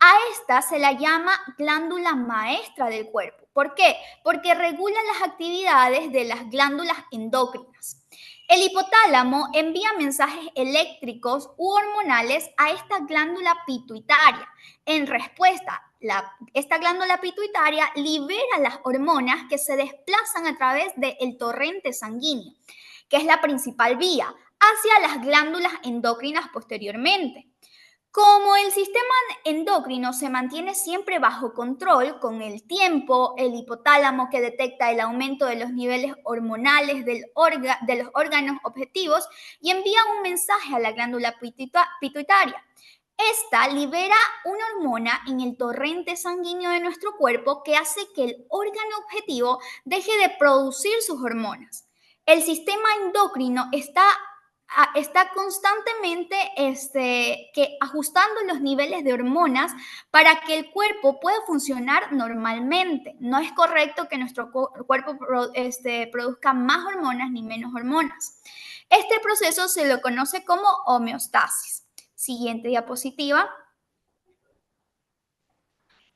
A esta se la llama glándula maestra del cuerpo. ¿Por qué? Porque regula las actividades de las glándulas endócrinas. El hipotálamo envía mensajes eléctricos u hormonales a esta glándula pituitaria. En respuesta, esta glándula pituitaria libera las hormonas que se desplazan a través del torrente sanguíneo, que es la principal vía, hacia las glándulas endocrinas posteriormente. Como el sistema endocrino se mantiene siempre bajo control, con el tiempo, el hipotálamo que detecta el aumento de los niveles hormonales de los órganos objetivos y envía un mensaje a la glándula pituitaria. Esta libera una hormona en el torrente sanguíneo de nuestro cuerpo que hace que el órgano objetivo deje de producir sus hormonas. El sistema endocrino está constantemente ajustando los niveles de hormonas para que el cuerpo pueda funcionar normalmente. No es correcto que nuestro cuerpo produzca más hormonas ni menos hormonas. Este proceso se lo conoce como homeostasis. Siguiente diapositiva.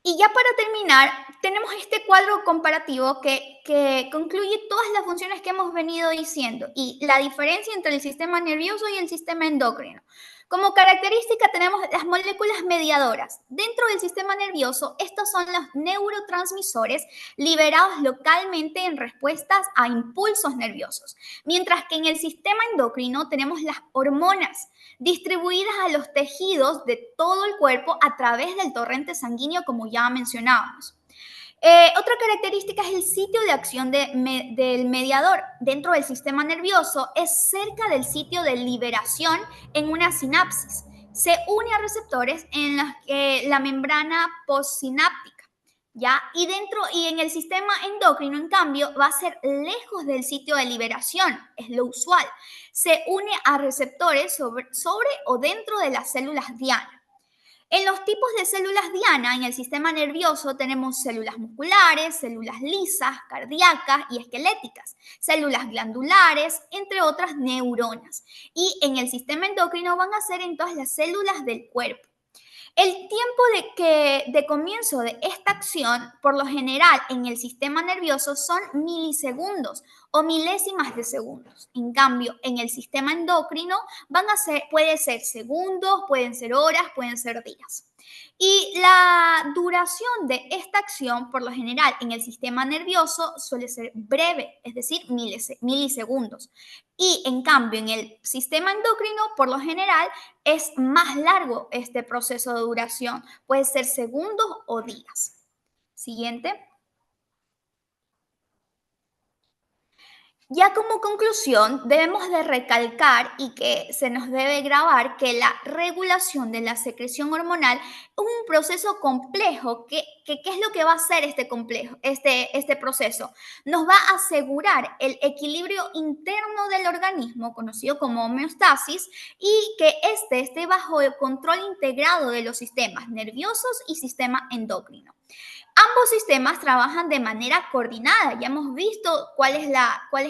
Y ya para terminar, tenemos este cuadro comparativo que concluye todas las funciones que hemos venido diciendo y la diferencia entre el sistema nervioso y el sistema endocrino. Como característica tenemos las moléculas mediadoras. Dentro del sistema nervioso, estos son los neurotransmisores liberados localmente en respuestas a impulsos nerviosos, mientras que en el sistema endocrino tenemos las hormonas distribuidas a los tejidos de todo el cuerpo a través del torrente sanguíneo, como ya mencionábamos. Otra característica es el sitio de acción del mediador dentro del sistema nervioso. Es cerca del sitio de liberación en una sinapsis. Se une a receptores en la membrana postsináptica, ¿ya? Y en el sistema endocrino, en cambio, va a ser lejos del sitio de liberación, es lo usual. Se une a receptores sobre o dentro de las células diana. En los tipos de células diana en el sistema nervioso tenemos células musculares, células lisas, cardíacas y esqueléticas, células glandulares, entre otras neuronas. Y en el sistema endocrino van a ser en todas las células del cuerpo. El tiempo de comienzo de esta acción, por lo general en el sistema nervioso, son milisegundos o milésimas de segundos. En cambio, en el sistema endocrino puede ser segundos, pueden ser horas, pueden ser días. Y la duración de esta acción, por lo general, en el sistema nervioso suele ser breve, es decir, milisegundos. Y en cambio, en el sistema endocrino, por lo general, es más largo este proceso de duración. Puede ser segundos o días. Siguiente. Ya como conclusión, debemos de recalcar y que se nos debe grabar que la regulación de la secreción hormonal es un proceso complejo. ¿Qué es lo que va a hacer este proceso? Nos va a asegurar el equilibrio interno del organismo, conocido como homeostasis, y que esté bajo el control integrado de los sistemas nerviosos y sistema endocrino. Ambos sistemas trabajan de manera coordinada. Ya hemos visto cuál es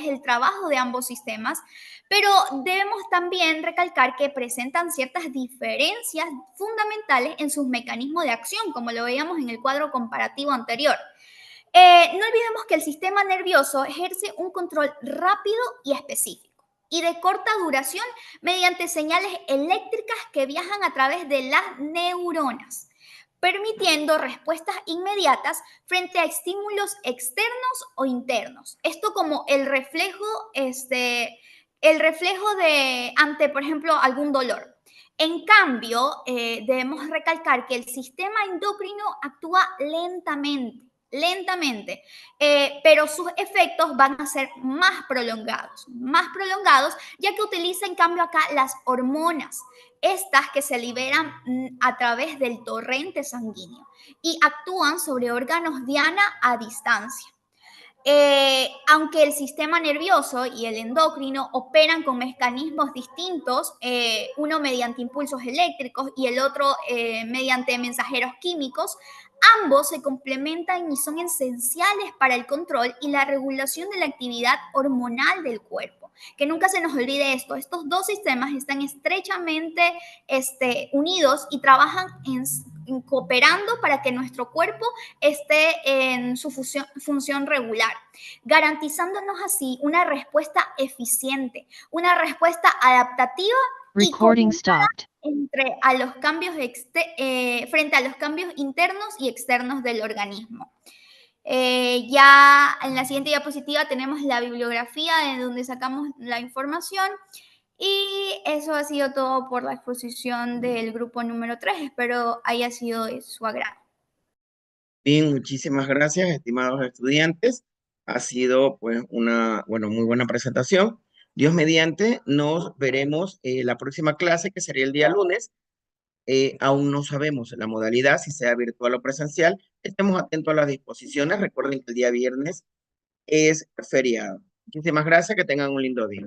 el trabajo de ambos sistemas, pero debemos también recalcar que presentan ciertas diferencias fundamentales en sus mecanismos de acción, como lo veíamos en el cuadro comparativo anterior. No olvidemos que el sistema nervioso ejerce un control rápido y específico y de corta duración mediante señales eléctricas que viajan a través de las neuronas, permitiendo respuestas inmediatas frente a estímulos externos o internos. Esto como el reflejo ante, por ejemplo, algún dolor. En cambio, debemos recalcar que el sistema endocrino actúa lentamente, pero sus efectos van a ser más prolongados, ya que utiliza en cambio acá las hormonas, estas que se liberan a través del torrente sanguíneo y actúan sobre órganos diana a distancia. Aunque el sistema nervioso y el endocrino operan con mecanismos distintos, uno mediante impulsos eléctricos y el otro mediante mensajeros químicos, ambos se complementan y son esenciales para el control y la regulación de la actividad hormonal del cuerpo. Que nunca se nos olvide esto, estos dos sistemas están estrechamente unidos y trabajan cooperando para que nuestro cuerpo esté en su función regular, garantizándonos así una respuesta eficiente, una respuesta adaptativa y Recording coordinada stopped. frente a los cambios internos y externos del organismo. Ya en la siguiente diapositiva tenemos la bibliografía de donde sacamos la información. Y eso ha sido todo por la exposición del grupo número 3. Espero haya sido de su agrado. Bien, muchísimas gracias, estimados estudiantes. Ha sido pues una muy buena presentación. Dios mediante, nos veremos la próxima clase, que sería el día lunes. Aún no sabemos la modalidad, si sea virtual o presencial. Estemos atentos a las disposiciones. Recuerden que el día viernes es feriado. Muchísimas gracias, que tengan un lindo día.